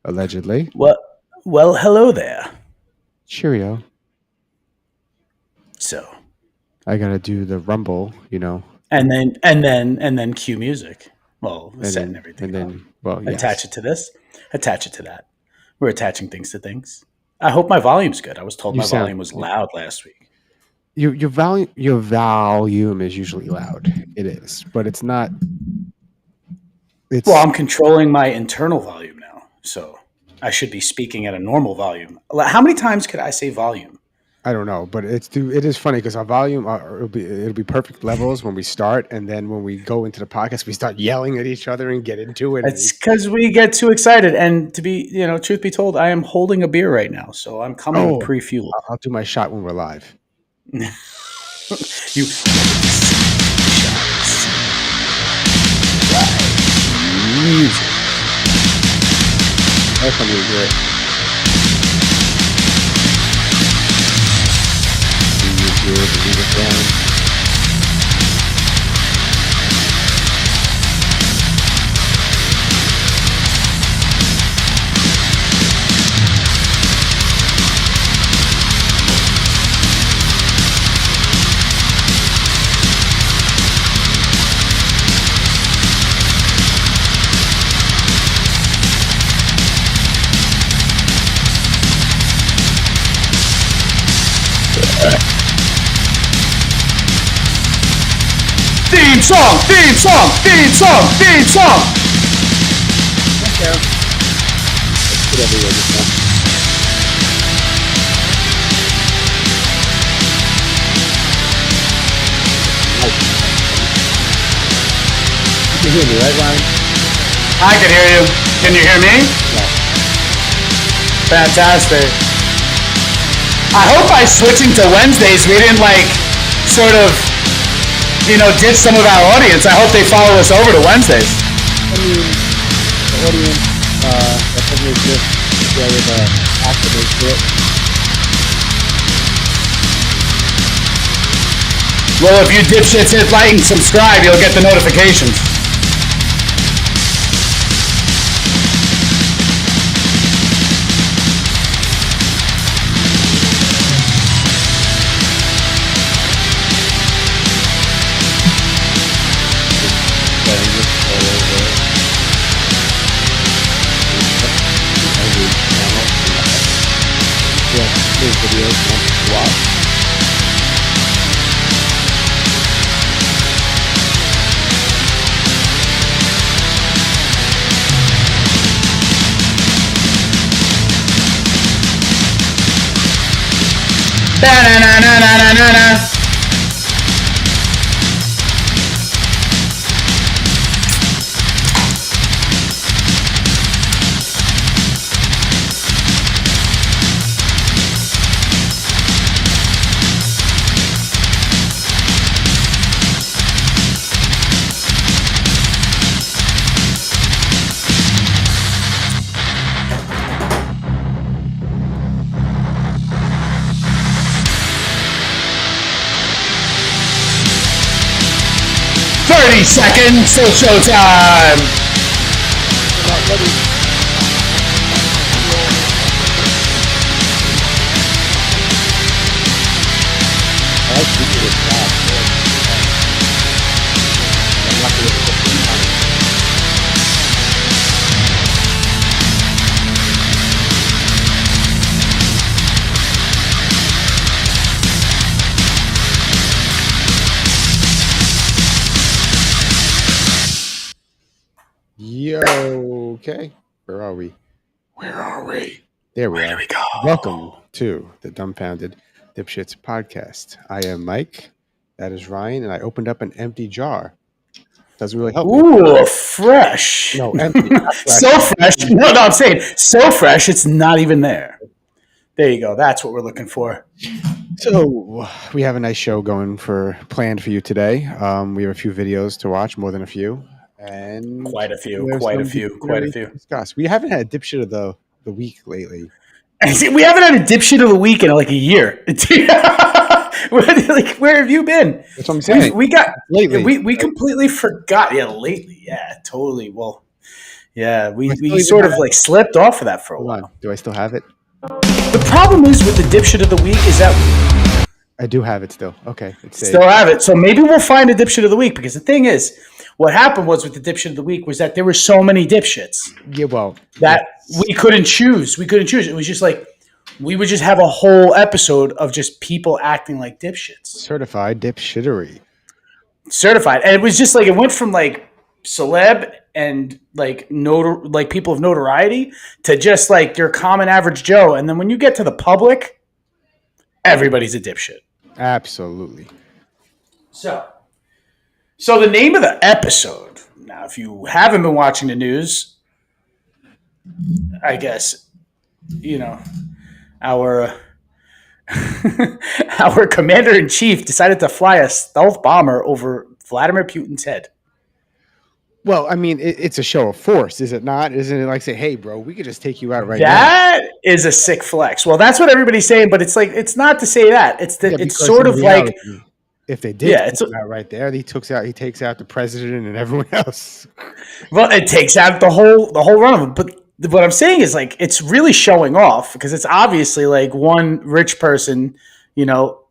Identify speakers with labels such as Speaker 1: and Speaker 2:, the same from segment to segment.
Speaker 1: Allegedly.
Speaker 2: Well, hello there.
Speaker 1: Cheerio.
Speaker 2: So,
Speaker 1: I gotta do the rumble,
Speaker 2: and then cue music. Well, setting everything up.
Speaker 1: Yes.
Speaker 2: Attach it to this. Attach it to that. We're attaching things to things. I hope my volume's good. I was told my volume was loud last week.
Speaker 1: Your volume is usually loud. It is, but it's not.
Speaker 2: Well, I'm controlling my internal volume now, so I should be speaking at a normal volume. How many times could I say volume?
Speaker 1: I don't know, but it is funny because our volume it'll be perfect levels when we start, and then when we go into the podcast, we start yelling at each other and get into it.
Speaker 2: It's because we get too excited. And to be, truth be told, I am holding a beer right now, so I'm coming pre-fueled.
Speaker 1: I'll do my shot when we're live.
Speaker 2: You.
Speaker 1: Music. That's gonna be great. Down.
Speaker 2: Theme song! Theme song! Theme song! Theme song!
Speaker 1: Okay. Let's put everywhere this time. You can hear me, right, Ryan?
Speaker 2: I can hear you. Can you hear me?
Speaker 1: Yeah.
Speaker 2: Fantastic. I hope by switching to Wednesdays, we didn't sort of ditch some of our audience. I hope they follow us over to Wednesdays.
Speaker 1: I mean, the audience that doesn't exist today activates it.
Speaker 2: Well, if you dipshits hit like and subscribe, you'll get the notifications.
Speaker 1: Videos to watch.
Speaker 2: Da-na-na-na-na-na-na. Seconds till showtime.
Speaker 1: Yo, okay. Where are we? There we are.
Speaker 2: There we go.
Speaker 1: Welcome to the Dumbfounded Dipshits Podcast. I am Mike. That is Ryan, and I opened up an empty jar. Doesn't really help.
Speaker 2: Ooh, fresh.
Speaker 1: No, empty. Fresh.
Speaker 2: So fresh. No, I'm saying so fresh, it's not even there. There you go. That's what we're looking for.
Speaker 1: So we have a nice show planned for you today. We have a few videos to watch, more than a few. And
Speaker 2: quite a few.
Speaker 1: Discuss. We haven't had a dipshit of the week lately.
Speaker 2: We haven't had a dipshit of the week in like a year. Where have you been?
Speaker 1: That's what I'm saying.
Speaker 2: We got
Speaker 1: lately.
Speaker 2: We completely forgot. Yeah, lately. Yeah, totally. Well, Yeah, we
Speaker 1: still even
Speaker 2: sort
Speaker 1: have
Speaker 2: of like slipped off of that for a
Speaker 1: Hold
Speaker 2: while.
Speaker 1: on. Do I still have it?
Speaker 2: The problem is with the dipshit of the week is that
Speaker 1: I do have it still. Okay. It's saved.
Speaker 2: still have it. So maybe we'll find a dipshit of the week, because the thing is, what happened was with the dipshit of the week was that there were so many dipshits
Speaker 1: Yeah, well,
Speaker 2: that we couldn't choose. We couldn't choose. It was just like we would just have a whole episode of just people acting like dipshits.
Speaker 1: certified dipshittery.
Speaker 2: Certified. And it was just like it went from like celeb and like people of notoriety to just like your common average Joe. And then when you get to the public, everybody's a dipshit.
Speaker 1: Absolutely.
Speaker 2: So the name of the episode, now if you haven't been watching the news, I guess, you know, our our commander-in-chief decided to fly a stealth bomber over Vladimir Putin's head.
Speaker 1: Well, I mean, it's a show of force, is it not? Isn't it like say, hey, bro, we could just take you out right now?
Speaker 2: That is a sick flex. Well, that's what everybody's saying, but it's like it's not to say that. It's that it's sort of reality, like
Speaker 1: if they did take him out right there, he takes out the president and everyone else.
Speaker 2: Well, it takes out the whole run of them. But what I'm saying is like it's really showing off, because it's obviously like one rich person, you know,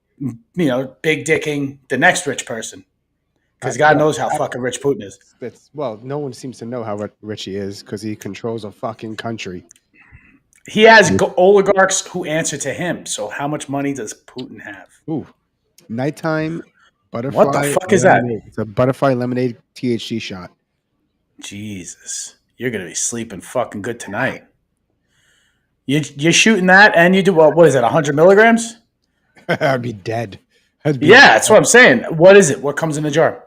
Speaker 2: big dicking the next rich person. Because God knows how fucking rich Putin is.
Speaker 1: Well, no one seems to know how rich he is because he controls a fucking country.
Speaker 2: He has oligarchs who answer to him. So how much money does Putin have?
Speaker 1: Ooh, nighttime butterfly.
Speaker 2: What the fuck is that?
Speaker 1: It's a butterfly lemonade THC shot.
Speaker 2: Jesus, you're gonna be sleeping fucking good tonight. You're shooting that, and you do what is it? 100 milligrams?
Speaker 1: I'd be dead.
Speaker 2: That's what I'm saying. What is it? What comes in the jar?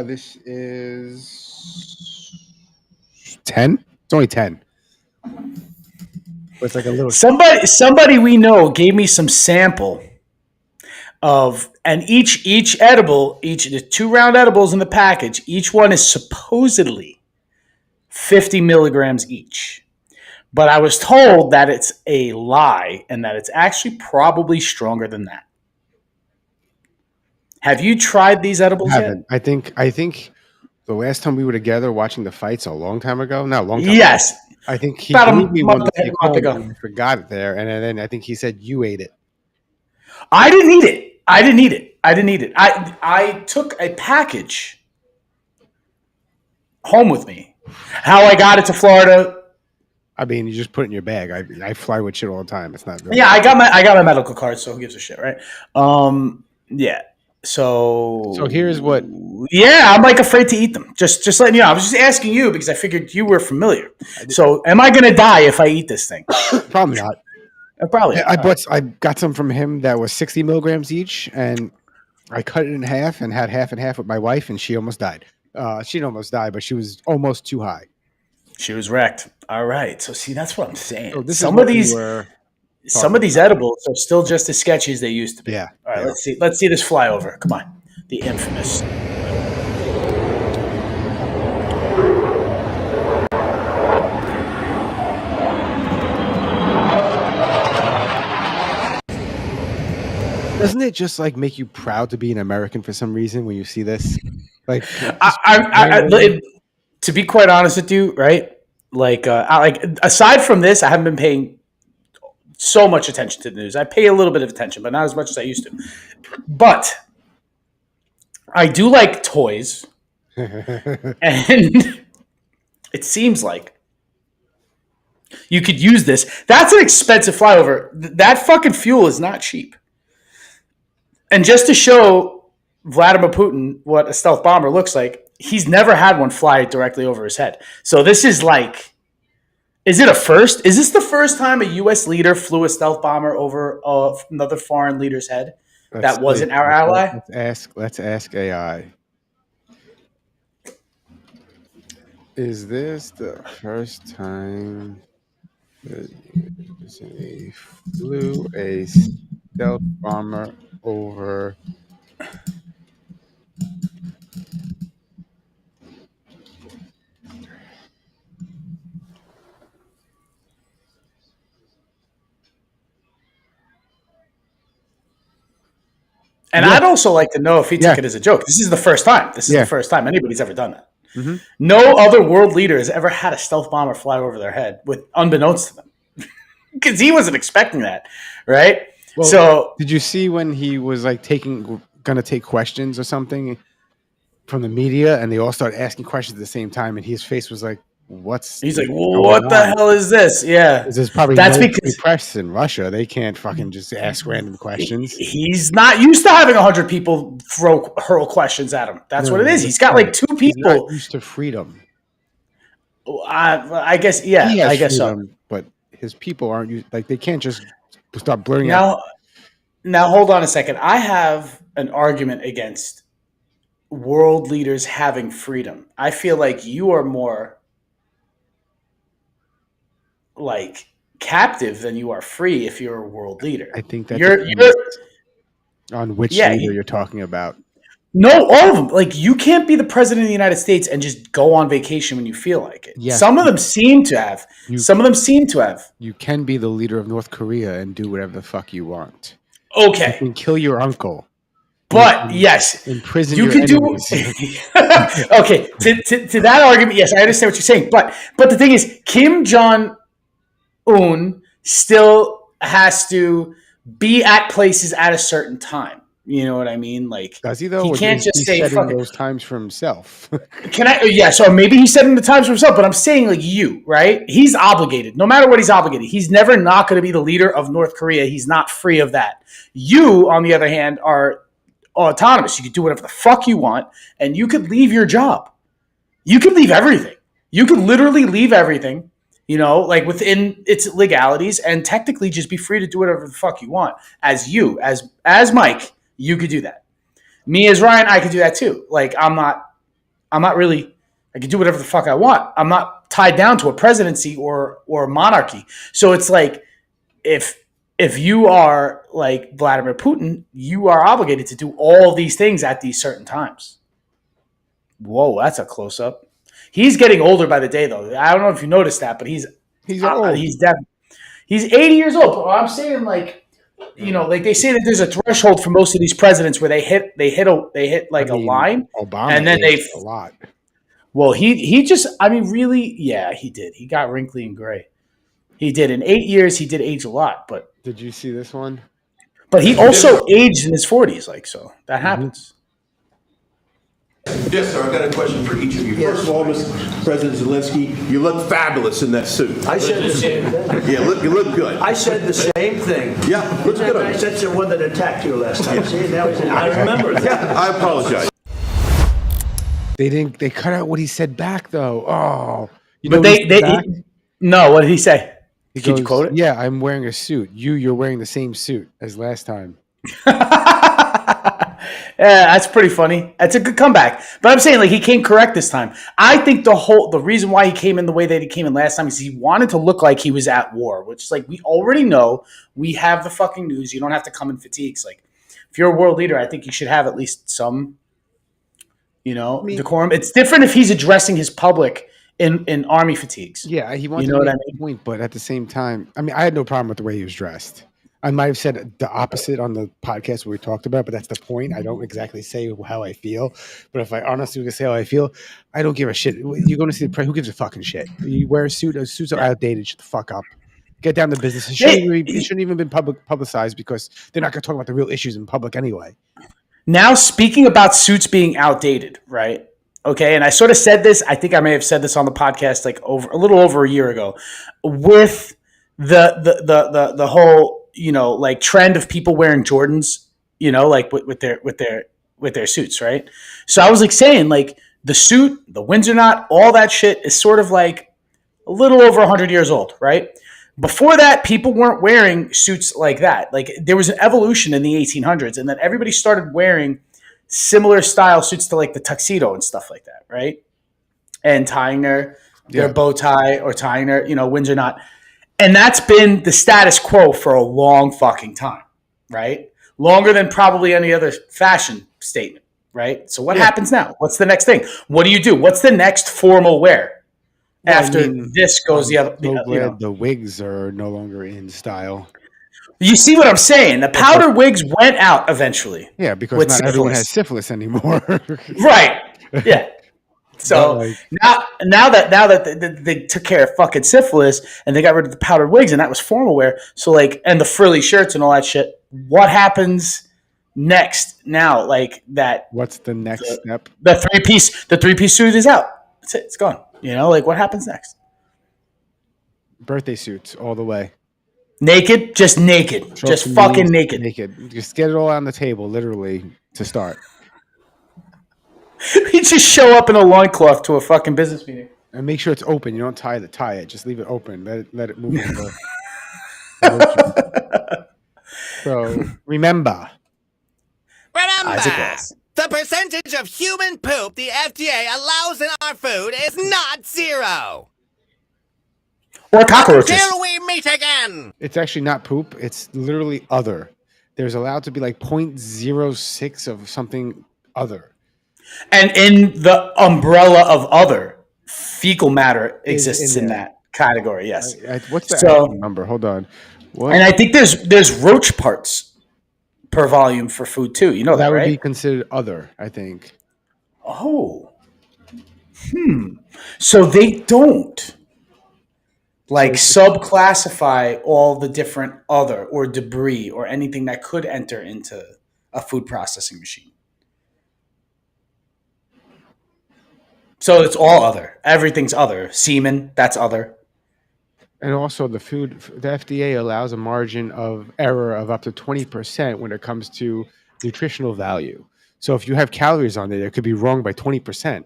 Speaker 1: This is 10. It's only 10. But it's like a little.
Speaker 2: Somebody we know gave me some sample of, and each edible, the 2-round edibles in the package, each one is supposedly 50 milligrams each. But I was told that it's a lie and that it's actually probably stronger than that. Have you tried these edibles yet?
Speaker 1: I think the last time we were together watching the fights a long time ago. Not a long time.
Speaker 2: Yes.
Speaker 1: Ago, I think he
Speaker 2: about
Speaker 1: gave me one
Speaker 2: ago.
Speaker 1: and forgot it there, and then I think he said you ate it.
Speaker 2: I didn't eat it. I took a package home with me. How I got it to Florida.
Speaker 1: I mean, you just put it in your bag. I fly with shit all the time. It's not.
Speaker 2: Yeah, I got my medical card, so who gives a shit, right? Yeah. So
Speaker 1: here's what.
Speaker 2: Yeah, I'm like afraid to eat them. Just letting you know. I was just asking you because I figured you were familiar. So, am I going to die if I eat this thing?
Speaker 1: Probably not.
Speaker 2: Probably.
Speaker 1: I got some from him that was 60 milligrams each, and I cut it in half and had half and half with my wife, and she almost died. She didn't almost die, but she was almost too high. She
Speaker 2: was wrecked. All right. So see, that's what I'm saying. So
Speaker 1: some of these
Speaker 2: edibles are still just as sketchy as they used to be.
Speaker 1: Yeah.
Speaker 2: All right. Let's see this fly over. Come on. The infamous.
Speaker 1: Doesn't it just like make you proud to be an American for some reason when you see this? Like,
Speaker 2: to be quite honest with you, right? Like aside from this, I haven't been paying so much attention to the news. I pay a little bit of attention, but not as much as I used to. But I do like toys, and it seems like you could use this. That's an expensive flyover. That fucking fuel is not cheap. And just to show Vladimir Putin what a stealth bomber looks like, he's never had one fly directly over his head. So this is like, is it a first? Is this the first time a U.S. leader flew a stealth bomber over another foreign leader's head that wasn't our ally?
Speaker 1: Let's ask AI. Is this the first time that he flew a stealth bomber over?
Speaker 2: And I'd also like to know if he took it as a joke. This is the first time. This is the first time anybody's ever done that.
Speaker 1: Mm-hmm.
Speaker 2: No other world leader has ever had a stealth bomber fly over their head, with unbeknownst to them, because he wasn't expecting that, right?
Speaker 1: Well,
Speaker 2: so
Speaker 1: did you see when he was like gonna take questions or something from the media, and they all started asking questions at the same time, and his face was like,
Speaker 2: he's like,
Speaker 1: going
Speaker 2: "What the
Speaker 1: on?
Speaker 2: hell is this?" Yeah,
Speaker 1: There's probably
Speaker 2: that's
Speaker 1: no
Speaker 2: because
Speaker 1: free press in Russia. They can't fucking just ask random questions.
Speaker 2: he's not used to having 100 people hurl questions at him. That's what it is. He's got like 2
Speaker 1: He's not
Speaker 2: people.
Speaker 1: used to freedom.
Speaker 2: I guess,
Speaker 1: He
Speaker 2: yeah,
Speaker 1: has
Speaker 2: I guess
Speaker 1: freedom,
Speaker 2: so.
Speaker 1: but his people aren't used. Like they can't just start blurting out.
Speaker 2: Now, hold on a second. I have an argument against world leaders having freedom. I feel like you are more like captive than you are free if you're a world leader.
Speaker 1: I think that
Speaker 2: you're
Speaker 1: depends on which
Speaker 2: yeah,
Speaker 1: leader you're talking about.
Speaker 2: no, all of them. Like, you can't be the president of the United States and just go on vacation when you feel like it.
Speaker 1: Yes.
Speaker 2: Some of them seem to have.
Speaker 1: You can be the leader of North Korea and do whatever the fuck you want.
Speaker 2: Okay.
Speaker 1: You can kill your uncle.
Speaker 2: But yes,
Speaker 1: imprison
Speaker 2: you
Speaker 1: your
Speaker 2: can
Speaker 1: enemies.
Speaker 2: do. Okay, to that argument, yes, I understand what you're saying. But the thing is, Kim Jong-un still has to be at places at a certain time. You know what I mean? Like,
Speaker 1: does he though?
Speaker 2: He can't just say
Speaker 1: setting those times for himself.
Speaker 2: Can I? Yeah. So maybe he's setting the times for himself. But I'm saying, like, you, right? He's obligated. No matter what, he's obligated. He's never not going to be the leader of North Korea. He's not free of that. You, on the other hand, are autonomous. You can do whatever the fuck you want, and you could leave your job. You could leave everything. You could literally leave everything. You know, like within its legalities, and technically just be free to do whatever the fuck you want. As Mike, you could do that. Me as Ryan, I could do that too. Like, I'm not really, I can do whatever the fuck I want. I'm not tied down to a presidency or a monarchy. So it's like, if you are like Vladimir Putin, you are obligated to do all these things at these certain times. Whoa, that's a close up. He's getting older by the day, though. I don't know if you noticed that, but he's
Speaker 1: old.
Speaker 2: He's 80 years old. But I'm saying, like, you know, like they say that there's a threshold for most of these presidents where they hit like a line,
Speaker 1: Obama,
Speaker 2: and then they
Speaker 1: a lot.
Speaker 2: Well, he just, I mean, really, yeah, he did. He got wrinkly and gray. He did. In 8 years, he did age a lot. But
Speaker 1: did you see this one?
Speaker 2: But he also aged in his 40s, like, so that happens.
Speaker 3: Yes, sir. I've got a question for each of you. First of all, Mr. President Zelensky, you look fabulous in that suit.
Speaker 4: I said the same thing.
Speaker 3: Yeah, you look good.
Speaker 4: I said the same thing.
Speaker 3: Yeah, looks good.
Speaker 4: I said the one that attacked you last time. See, now I remember that.
Speaker 3: I apologize.
Speaker 1: They cut out what he said back though. Oh,
Speaker 2: but no. What did he say?
Speaker 1: He
Speaker 2: Could you quote it?
Speaker 1: Yeah, I'm wearing a suit. You're wearing the same suit as last time.
Speaker 2: Yeah, that's pretty funny. That's a good comeback. But I'm saying, like, he came correct this time. I think the reason why he came in the way that he came in last time is he wanted to look like he was at war, which is like, we already know. We have the fucking news. You don't have to come in fatigues. Like, if you're a world leader, I think you should have at least some, decorum. It's different if he's addressing his public in army fatigues.
Speaker 1: Yeah, he wanted
Speaker 2: to make
Speaker 1: a point, but at the same time, I mean, I had no problem with the way he was dressed. I might have said the opposite on the podcast where we talked about, but that's the point. I don't exactly say how I feel, but if I honestly could say how I feel, I don't give a shit. You're going to see the press. Who gives a fucking shit? You wear a suit. Suits are outdated. Shut the fuck up. Get down to business. It shouldn't even been publicized because they're not going to talk about the real issues in public anyway.
Speaker 2: Now, speaking about suits being outdated, right? Okay, and I sort of said this. I think I may have said this on the podcast like a little over a year ago, with the whole like trend of people wearing Jordans, like with their suits, right? So I was like saying, like, the suit, the Windsor knot, all that shit is sort of like a little over 100 years old, right? Before that, people weren't wearing suits like that. Like, there was an evolution in the 1800s, and then everybody started wearing similar style suits to like the tuxedo and stuff like that, right? And tying their bow tie or tying their Windsor knot. And that's been the status quo for a long fucking time, right? Longer than probably any other fashion statement, right? So what happens now? What's the next thing? What do? What's the next formal wear after this goes the other?
Speaker 1: The wigs are no longer in style.
Speaker 2: You see what I'm saying? The powder wigs went out eventually.
Speaker 1: Yeah, because not everyone has syphilis anymore.
Speaker 2: Right. Yeah. So now that they took care of fucking syphilis and they got rid of the powdered wigs and that was formal wear. So like, and the frilly shirts and all that shit. What happens next now? Like that.
Speaker 1: What's the next step?
Speaker 2: The three piece suit is out. That's it. It's gone. You know, like what happens next?
Speaker 1: Birthday suits all the way.
Speaker 2: Naked, just fucking naked.
Speaker 1: Just get it all on the table, literally, to start.
Speaker 2: You just show up in a loincloth to a fucking business meeting.
Speaker 1: And make sure it's open. You don't tie it. Just leave it open. Let it move. So remember,
Speaker 5: the percentage of human poop the FDA allows in our food is not 0.
Speaker 2: Or cockroaches.
Speaker 5: Till we meet again.
Speaker 1: It's actually not poop. It's literally other. There's allowed to be like 0.06 of something other. And
Speaker 2: in the umbrella of other, fecal matter exists in that category. Yes.
Speaker 1: What's the number? Hold on. What?
Speaker 2: And I think there's roach parts per volume for food too. You know that, right?
Speaker 1: That would be considered other, I think.
Speaker 2: Oh. So they don't subclassify all the different other or debris or anything that could enter into a food processing machine. So it's all other. Everything's other. Semen, that's other.
Speaker 1: And also the FDA allows a margin of error of up to 20% when it comes to nutritional value. So if you have calories on it could be wrong by 20%,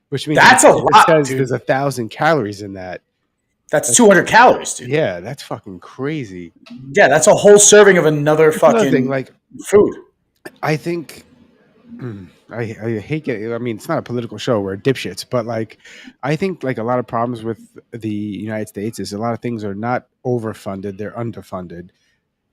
Speaker 1: which means
Speaker 2: that's a lot.
Speaker 1: It says there's 1,000 calories in that.
Speaker 2: That's 200 calories, dude.
Speaker 1: Yeah, that's fucking crazy.
Speaker 2: Yeah, that's a whole serving of another fucking food.
Speaker 1: I think I hate getting. I mean, it's not a political show. We're dipshits, but I think a lot of problems with the United States is a lot of things are not overfunded; they're underfunded,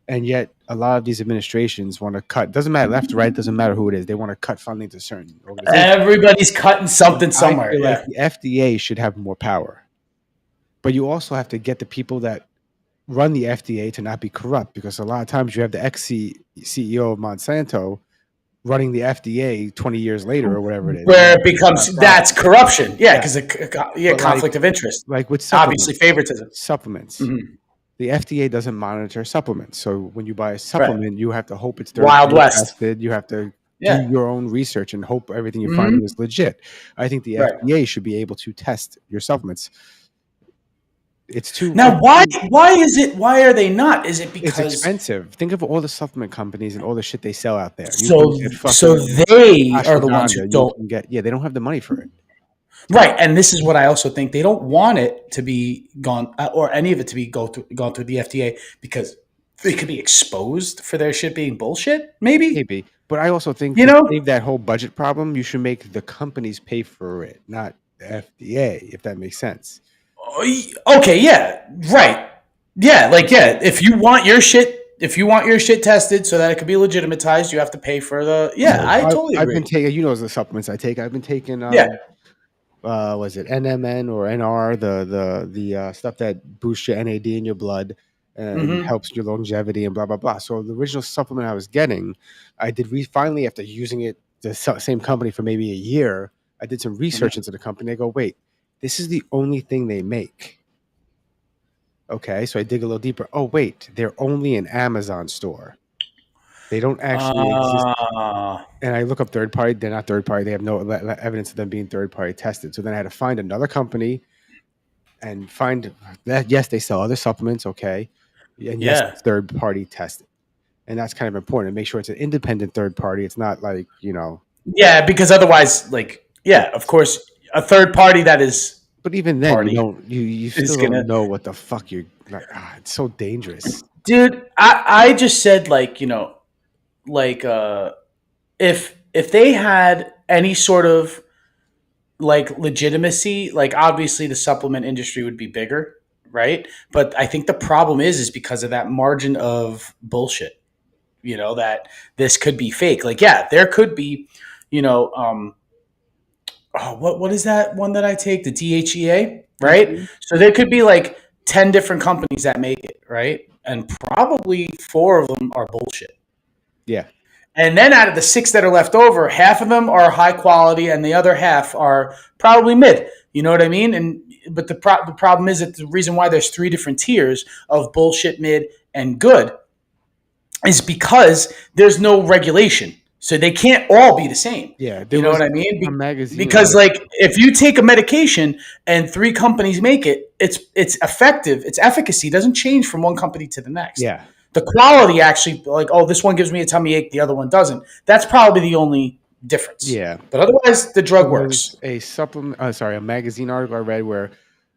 Speaker 1: and yet a lot of these administrations want to cut. Doesn't matter left, right. Doesn't matter who it is. They want to cut funding to certain organizations.
Speaker 2: Everybody's cutting something somewhere.
Speaker 1: I feel the FDA should have more power. But you also have to get the people that run the FDA to not be corrupt, because a lot of times you have the ex-CEO of Monsanto running the FDA 20 years later or whatever it is.
Speaker 2: Where it becomes, that's corruption. Yeah, because conflict of interest.
Speaker 1: Like with
Speaker 2: obviously favoritism.
Speaker 1: Supplements.
Speaker 2: Mm-hmm.
Speaker 1: The FDA doesn't monitor supplements. So when you buy a supplement, you have to hope it's
Speaker 2: Wild West.
Speaker 1: tested. You have to do your own research and hope everything you're finding is legit. I think the FDA should be able to test your supplements. It's too
Speaker 2: now. Why are they not? Is it because
Speaker 1: it's expensive? Think of all the supplement companies and all the shit they sell out there.
Speaker 2: So they are the ones who don't
Speaker 1: get. Yeah, they don't have the money for it.
Speaker 2: Right, and this is what I also think. They don't want it to be gone, or any of it to be gone through the FDA, because they could be exposed for their shit being bullshit. Maybe.
Speaker 1: But I also think to save that whole budget problem, you should make the companies pay for it, not the FDA. If that makes sense.
Speaker 2: Okay, yeah, right. Yeah, if you want your shit tested so that it could be legitimatized, you have to pay for the I totally agree.
Speaker 1: I've been taking, the supplements I take. I've been taking was it NMN or NR, the stuff that boosts your NAD in your blood and helps your longevity and blah blah blah. So the original supplement I was getting, I did finally, after using it the same company for maybe a year, I did some research into the company. I go, wait, this is the only thing they make. Okay, so I dig a little deeper. Oh, wait, they're only an Amazon store. They don't actually exist. And I look up third party. They're not third party. They have no evidence of them being third party tested. So then I had to find another company and find that, yes, they sell other supplements. Okay. And yes, it's third party tested. And that's kind of important. Make sure it's an independent third party. It's not
Speaker 2: Yeah, because otherwise, of course, a third party that is.
Speaker 1: But even then, you still don't know what the fuck you're like. It's so dangerous,
Speaker 2: dude. I just said if they had any sort of legitimacy, obviously the supplement industry would be bigger, right? But I think the problem is because of that margin of bullshit. That this could be fake. There could be, what is that one that I take? The DHEA, right? Mm-hmm. So there could be 10 different companies that make it, right? And probably 4 of them are bullshit.
Speaker 1: Yeah.
Speaker 2: And then out of the 6 that are left over, half of them are high quality and the other half are probably mid. You know what I mean? But the problem is that the reason why there's 3 different tiers of bullshit, mid, and good is because there's no regulation. So they can't all be the same.
Speaker 1: Yeah.
Speaker 2: You know what I mean? Because
Speaker 1: article.
Speaker 2: like if you take a medication and 3 companies make it, it's effective. Its efficacy doesn't change from one company to the next.
Speaker 1: Yeah.
Speaker 2: The quality actually, like, oh, this one gives me a tummy ache, the other one doesn't. That's probably the only difference.
Speaker 1: Yeah.
Speaker 2: But otherwise, the drug works.
Speaker 1: A magazine article I read where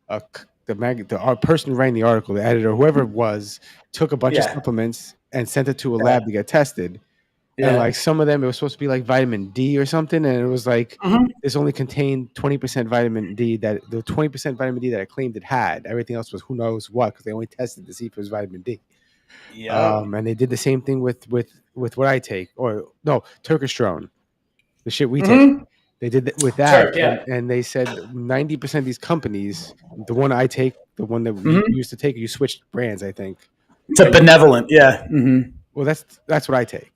Speaker 1: the person who ran the article, the editor, whoever it was, took a bunch of supplements and sent it to a lab to get tested. Yeah. And like some of them, it was supposed to be like vitamin D or something, and it was like this only contained 20% vitamin D. That the 20% vitamin D that I claimed it had, everything else was who knows what, because they only tested to see if it was vitamin D. Yeah. And they did the same thing with what I take, or no, Turkistrone, the shit we take. They did that with that, and they said 90% of these companies, the one I take, the one that we used to take, you switched brands, I think.
Speaker 2: To Benevolent, yeah. Mm-hmm.
Speaker 1: Well, that's what I take.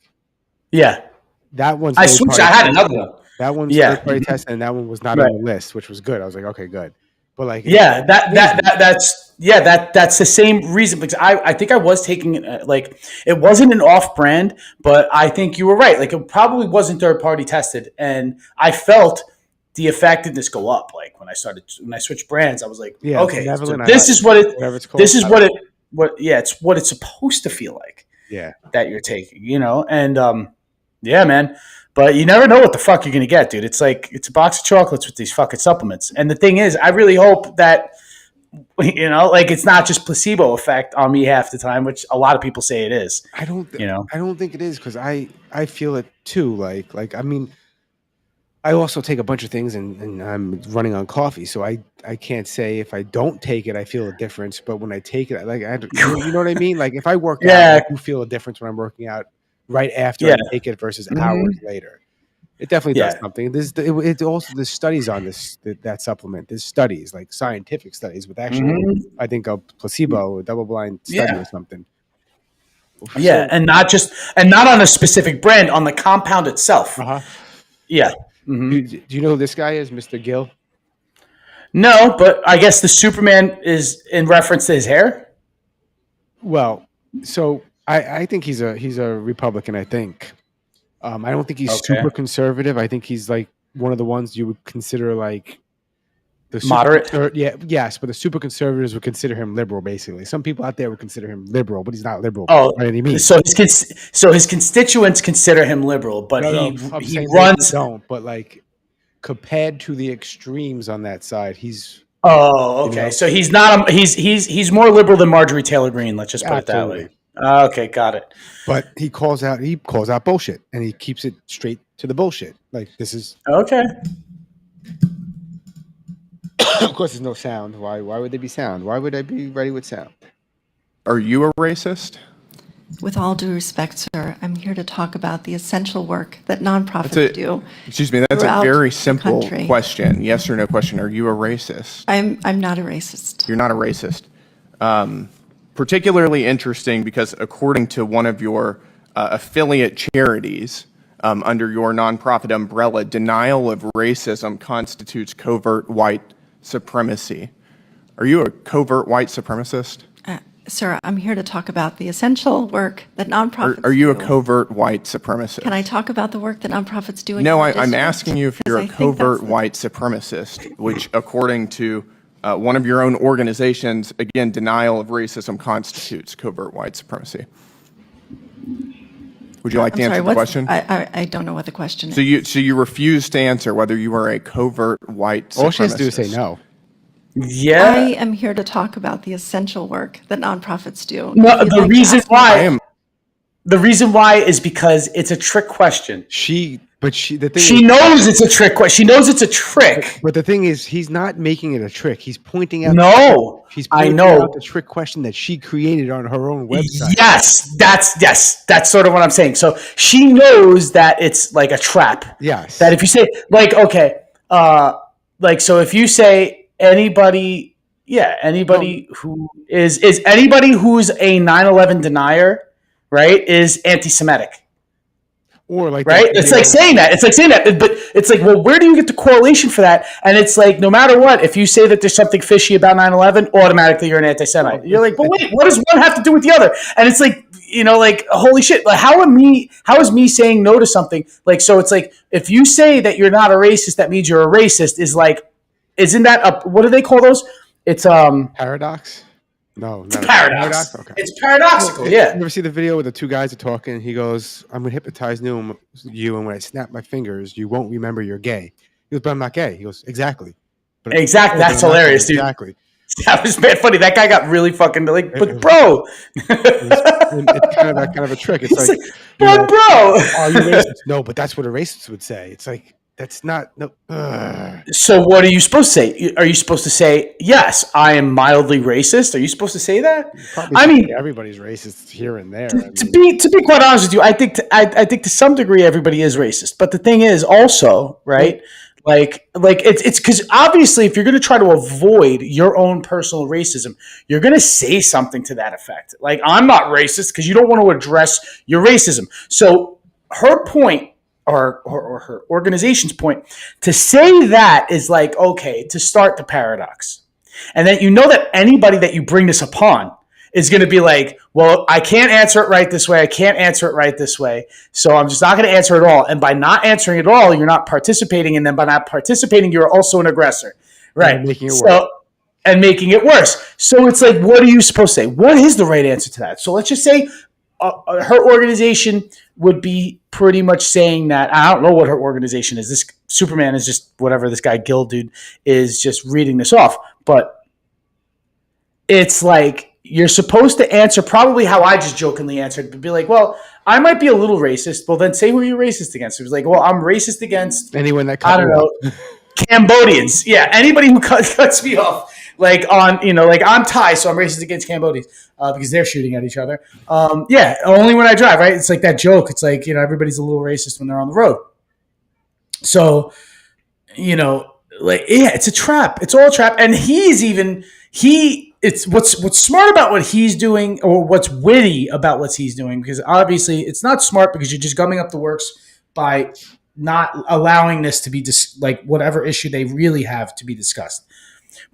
Speaker 2: Yeah,
Speaker 1: that one's.
Speaker 2: I switched. I had another one.
Speaker 1: That one's third-party tested, and that one was not on the list, which was good. I was like, okay, good. But like,
Speaker 2: that's the same reason, because I think I was taking it, like, it wasn't an off-brand, but I think you were right. Like, it probably wasn't third-party tested, and I felt the effectiveness go up. Like when I switched brands, I was like, okay, so this is what it's supposed to feel like.
Speaker 1: Yeah,
Speaker 2: that you're taking, you know, and yeah, man. But you never know what the fuck you're gonna get, dude. It's like it's a box of chocolates with these fucking supplements. And the thing is, I really hope that, you know, like it's not just placebo effect on me half the time, which a lot of people say it is.
Speaker 1: I don't think it is, because I feel it too. Like I mean, I also take a bunch of things, and I'm running on coffee, so I can't say if I don't take it, I feel a difference. But when I take it, you know what I mean? Like if I work out, I do feel a difference when I'm working out right after I take it versus hours later. It definitely does something. It also there's studies on that supplement. There's studies, like scientific studies with actually, I think a placebo, a double-blind study or something.
Speaker 2: Yeah, and not on a specific brand, on the compound itself. Yeah.
Speaker 1: Do you know who this guy is, Mr. Gill?
Speaker 2: No, but I guess the Superman is in reference to his hair.
Speaker 1: Well, so I think he's a Republican. I think I don't think he's super conservative. I think he's like one of the ones you would consider like the
Speaker 2: moderate.
Speaker 1: Yes, but the super conservatives would consider him liberal. Basically, some people out there would consider him liberal, but he's not liberal. By any means.
Speaker 2: So his constituents consider him liberal, but he runs.
Speaker 1: Don't, but like compared to the extremes on that side, he's.
Speaker 2: Oh, okay. You know? So he's not. He's more liberal than Marjorie Taylor Greene. Let's just put it that way. Okay, got it.
Speaker 1: But he calls out bullshit, and he keeps it straight to the bullshit. Like this is
Speaker 2: okay.
Speaker 1: Of course, there's no sound. Why would there be sound? Why would I be ready with sound?
Speaker 6: Are you a racist?
Speaker 7: With all due respect, sir, I'm here to talk about the essential work that nonprofits do.
Speaker 6: Excuse me, that's a very simple question. Yes or no question. Are you a racist?
Speaker 7: I'm not a racist.
Speaker 6: You're not a racist. Particularly interesting because according to one of your affiliate charities, under your nonprofit umbrella, denial of racism constitutes covert white supremacy. Are you a covert white supremacist?
Speaker 7: Sir, I'm here to talk about the essential work that nonprofits do.
Speaker 6: Are you a covert white supremacist?
Speaker 7: Can I talk about the work that nonprofits do?
Speaker 6: No, I'm asking you if you're a covert white supremacist, which according to one of your own organizations, again, denial of racism constitutes covert white supremacy. Would you like to answer the question?
Speaker 7: I don't know what the question is.
Speaker 6: So you refuse to answer whether you are a covert white supremacist.
Speaker 1: All she has to do is say no.
Speaker 2: Yeah.
Speaker 7: I am here to talk about the essential work that nonprofits do.
Speaker 2: No, the reason why is because it's a trick question.
Speaker 1: She knows
Speaker 2: it's a trick question. She knows it's a trick.
Speaker 1: But the thing is, he's not making it a trick. He's pointing out. He's pointing out the trick question that she created on her own website.
Speaker 2: Yes, that's sort of what I'm saying. So she knows that it's like a trap.
Speaker 1: Yes.
Speaker 2: That if you say so if you say anybody who is anybody who's a 9/11 denier, right, is anti-Semitic.
Speaker 1: Or like
Speaker 2: right? It's like saying that. It's like saying that. But it's like, well, where do you get the correlation for that? And it's like, no matter what, if you say that there's something fishy about 9/11, automatically you're an anti-Semite. You're like, but wait, what does one have to do with the other? And it's like, like, holy shit. Like, how is me saying no to something? Like, so it's like, if you say that you're not a racist, that means you're a racist is like, isn't that what do they call those? It's
Speaker 1: paradox. No,
Speaker 2: it's paradox.
Speaker 1: Okay.
Speaker 2: It's paradoxical. Yeah.
Speaker 1: You ever see the video where the two guys are talking? He goes, "I'm gonna hypnotize you, and when I snap my fingers, you won't remember you're gay." He goes, "But I'm not gay." He goes, "Exactly."
Speaker 2: Exactly. That's hilarious, dude.
Speaker 1: Exactly.
Speaker 2: That was bad funny. That guy got really fucking like, but bro,
Speaker 1: it's kind of a trick. It's like,
Speaker 2: but bro,
Speaker 1: are you racist? No, but that's what a racist would say. It's like that's not no.
Speaker 2: So what are you supposed to say? Are you supposed to say yes? I am mildly racist. Are you supposed to say that? I mean,
Speaker 1: everybody's racist here and there.
Speaker 2: To be quite honest with you, I think to some degree everybody is racist. But the thing is also right. Like it's because obviously if you're going to try to avoid your own personal racism, you're going to say something to that effect. Like, I'm not racist because you don't want to address your racism. So her point or her organization's point to say that is like, okay, to start the paradox. And then that anybody that you bring this upon is going to be like, well, I can't answer it right this way. I can't answer it right this way. So I'm just not going to answer it all. And by not answering it all, you're not participating. And then by not participating, you're also an aggressor. Right.
Speaker 1: And making it worse.
Speaker 2: And making it worse. So it's like, what are you supposed to say? What is the right answer to that? So let's just say her organization would be pretty much saying that. I don't know what her organization is. This Superman is just whatever this guy Gil dude is just reading this off. But it's like, you're supposed to answer probably how I just jokingly answered, but be like, well, I might be a little racist. Well, then say who you're racist against. It was like, well, I'm racist against
Speaker 1: anyone that
Speaker 2: I don't know, Cambodians. Yeah, anybody who cuts me off. Like like I'm Thai, so I'm racist against Cambodians because they're shooting at each other. Yeah, only when I drive, right? It's like that joke. It's like, everybody's a little racist when they're on the road. So, it's a trap. It's all a trap. And it's what's smart about what he's doing, or what's witty about what he's doing, because obviously it's not smart because you're just gumming up the works by not allowing this to be whatever issue they really have to be discussed.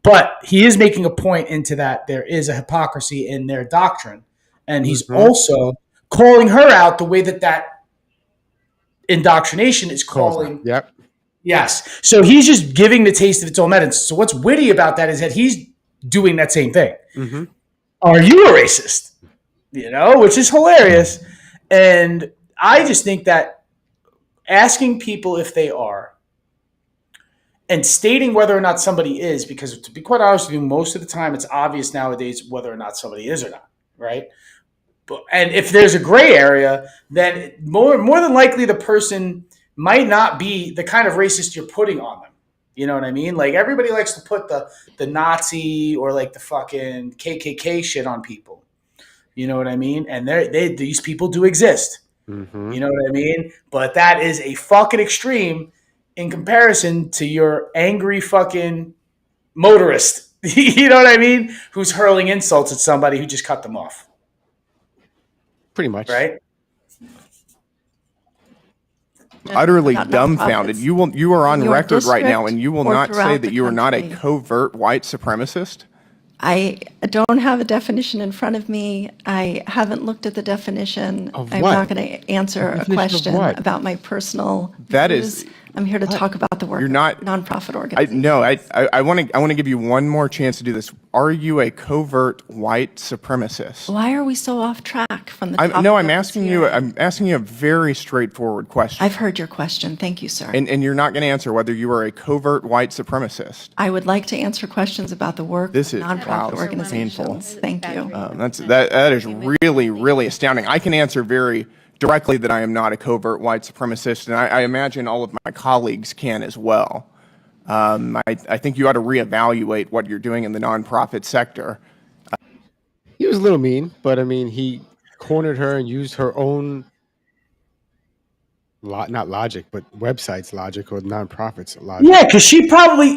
Speaker 2: But he is making a point into that there is a hypocrisy in their doctrine, and he's also calling her out the way that indoctrination is calling.
Speaker 1: Yep.
Speaker 2: Yes. So he's just giving the taste of its own medicine. So what's witty about that is that he's doing that same thing. Mm-hmm. Are you a racist? Which is hilarious. And I just think that asking people if they are and stating whether or not somebody is, because to be quite honest with you, most of the time it's obvious nowadays whether or not somebody is or not, right? And if there's a gray area, then more than likely the person might not be the kind of racist you're putting on them. You know what I mean? Like, everybody likes to put the Nazi or like the fucking KKK shit on people. You know what I mean? And these people do exist. Mm-hmm. You know what I mean? But that is a fucking extreme in comparison to your angry fucking motorist. You know what I mean? Who's hurling insults at somebody who just cut them off.
Speaker 1: Pretty much.
Speaker 2: Right?
Speaker 6: Utterly dumbfounded. You are on record right now, and you will not say that you are not a covert white supremacist?
Speaker 7: I don't have a definition in front of me. I haven't looked at the definition.
Speaker 1: Of
Speaker 7: I'm
Speaker 1: what?
Speaker 7: not going to answer a question about my personal views. I'm here to talk about the work
Speaker 6: You're not,
Speaker 7: of nonprofit organizations.
Speaker 6: I want to give you one more chance to do this. Are you a covert white supremacist?
Speaker 7: Why are we so off track from the topic?
Speaker 6: I'm asking you a very straightforward question.
Speaker 7: I've heard your question. Thank you, sir.
Speaker 6: And you're not going to answer whether you are a covert white supremacist.
Speaker 7: I would like to answer questions about the work of nonprofit organizations.
Speaker 6: Painful.
Speaker 7: Thank you.
Speaker 6: That is really, really astounding. I can answer very directly that I am not a covert white supremacist, and I imagine all of my colleagues can as well. I think you ought to reevaluate what you're doing in the nonprofit sector.
Speaker 1: He was a little mean, but I mean, he cornered her and used her own, not logic, but websites logic or nonprofits logic.
Speaker 2: Yeah, because she probably,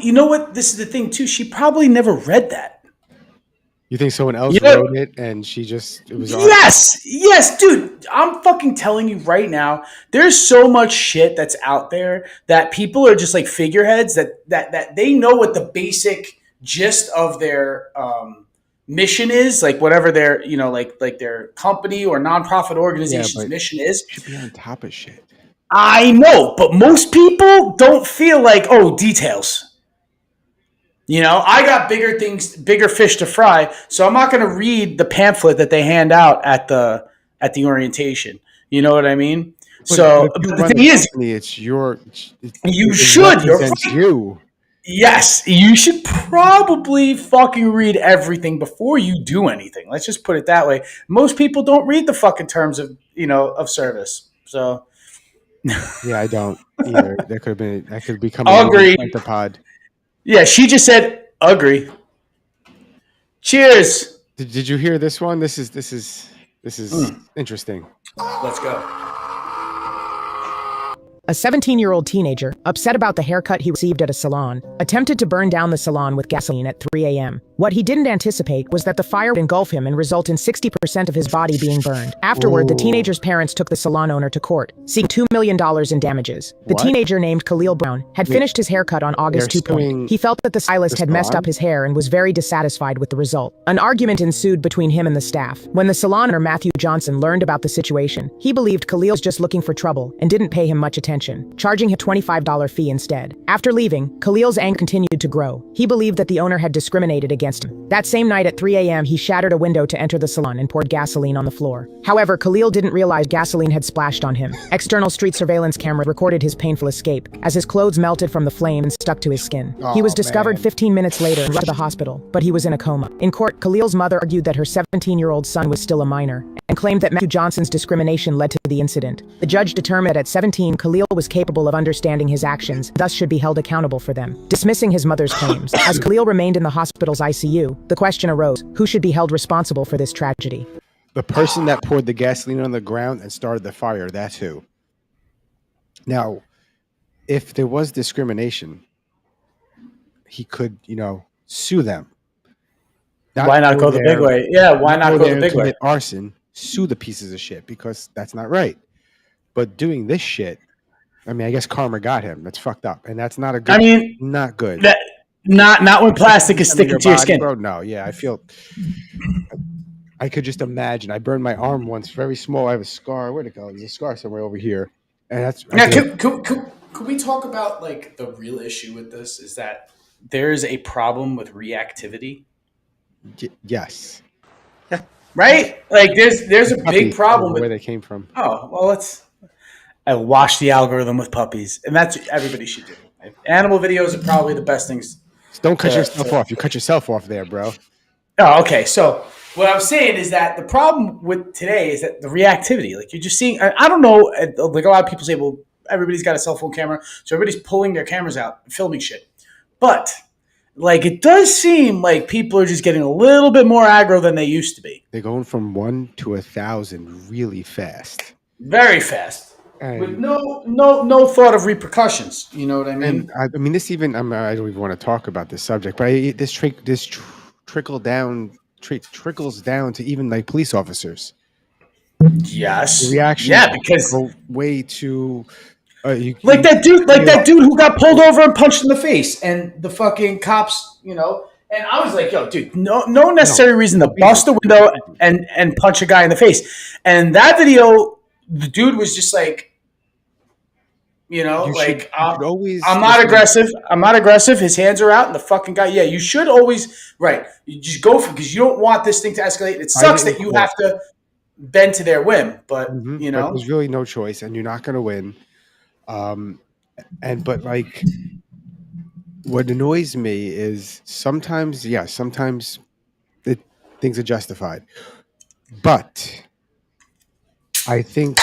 Speaker 2: this is the thing too, she probably never read that.
Speaker 1: You think someone else
Speaker 2: You know-
Speaker 1: wrote it and it was on?
Speaker 2: Yes, dude. I'm fucking telling you right now. There's so much shit that's out there that people are just like figureheads that they know what the basic gist of their mission is, like whatever their like their company or nonprofit organization's mission is.
Speaker 1: You should be on top of shit.
Speaker 2: I know, but most people don't feel like, oh, details. I got bigger fish to fry, so I'm not going to read the pamphlet that they hand out at the orientation. You know what I mean? But the thing is,
Speaker 1: it's your.
Speaker 2: You should.
Speaker 1: You.
Speaker 2: Yes, you should probably fucking read everything before you do anything. Let's just put it that way. Most people don't read the fucking terms of service. So.
Speaker 1: Yeah, I don't either. That could become
Speaker 2: I'll agree.
Speaker 1: The pod.
Speaker 2: Yeah, she just said agree. Cheers.
Speaker 1: Did you hear this one? This is interesting.
Speaker 2: Let's go.
Speaker 8: A 17-year-old teenager, upset about the haircut he received at a salon, attempted to burn down the salon with gasoline at 3 a.m. What he didn't anticipate was that the fire would engulf him and result in 60% of his body being burned. Afterward, the teenager's parents took the salon owner to court, seeking $2 million in damages. The teenager, named Khalil Brown, had finished his haircut on August 2. He felt that the stylist had messed up his hair and was very dissatisfied with the result. An argument ensued between him and the staff. When the salon owner, Matthew Johnson, learned about the situation, he believed Khalil was just looking for trouble and didn't pay him much attention, charging him a $25 fee instead. After leaving, Khalil's anger continued to grow. He believed that the owner had discriminated against him. That same night at 3 a.m., he shattered a window to enter the salon and poured gasoline on the floor. However, Khalil didn't realize gasoline had splashed on him. External street surveillance camera recorded his painful escape, as his clothes melted from the flame and stuck to his skin. He was discovered 15 minutes later and rushed to the hospital, but he was in a coma. In court, Khalil's mother argued that her 17-year-old son was still a minor, and claimed that Matthew Johnson's discrimination led to the incident. The judge determined that at 17, Khalil was capable of understanding his actions, thus should be held accountable for them, dismissing his mother's claims. As Khalil remained in the hospital's ICU, the question arose, who should be held responsible for this tragedy?
Speaker 1: The person that poured the gasoline on the ground and started the fire, that's who. Now, if there was discrimination, he could, sue them.
Speaker 2: Why not go the big way? Yeah, why not go the big way?
Speaker 1: Arson, sue the pieces of shit, because that's not right. But doing this shit, I guess karma got him. That's fucked up, and that's not a good. Not good.
Speaker 2: Not when plastic is sticking to your skin,
Speaker 1: bro. No, yeah, I could just imagine. I burned my arm once, very small. I have a scar. Where'd it go? There's a scar somewhere over here, and that's.
Speaker 2: Now, could we talk about like the real issue with this? Is that there is a problem with reactivity?
Speaker 1: Yes.
Speaker 2: Yeah. Right? Like there's a big problem with
Speaker 1: where they came from.
Speaker 2: Oh, well, I wash the algorithm with puppies, and that's what everybody should do. Animal videos are probably the best things.
Speaker 1: Don't cut yourself off. You cut yourself off there, bro.
Speaker 2: Oh, okay. So what I'm saying is that the problem with today is that the reactivity, like you're just seeing, I don't know, like a lot of people say, well, everybody's got a cell phone camera, so everybody's pulling their cameras out and filming shit. But like it does seem like people are just getting a little bit more aggro than they used to be.
Speaker 1: They're going from 1 to 1,000 really fast.
Speaker 2: Very fast. With no thought of repercussions, you know what I mean?
Speaker 1: This even I don't even want to talk about this subject, but this trickles down to even like police officers.
Speaker 2: Yes,
Speaker 1: the reaction,
Speaker 2: because
Speaker 1: go way too
Speaker 2: that dude who got pulled over and punched in the face, and the fucking cops, and I was like, yo, dude, no necessary reason to bust the window and punch a guy in the face, and that video. The dude was just like, I'm not aggressive. I'm not aggressive. His hands are out, and the fucking guy. Yeah, you should always You just go for it because you don't want this thing to escalate. It sucks that you have to bend to their whim, but
Speaker 1: but there's really no choice, and you're not going to win. But what annoys me is sometimes things are justified, but I think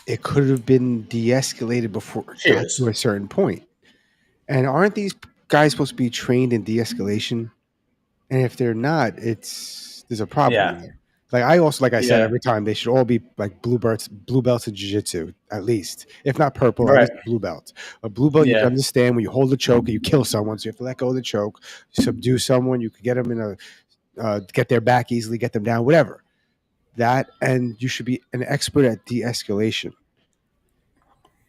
Speaker 1: it could have been de-escalated before it got to a certain point. And aren't these guys supposed to be trained in de-escalation? And if they're not, there's a problem there. Like I said, every time they should all be like blue belts in jiu-jitsu, at least. If not purple, at least blue belt. A blue belt, you can understand when you hold the choke and you kill someone, so you have to let go of the choke, subdue someone, you could get them in get their back easily, get them down, whatever. That, and you should be an expert at de-escalation.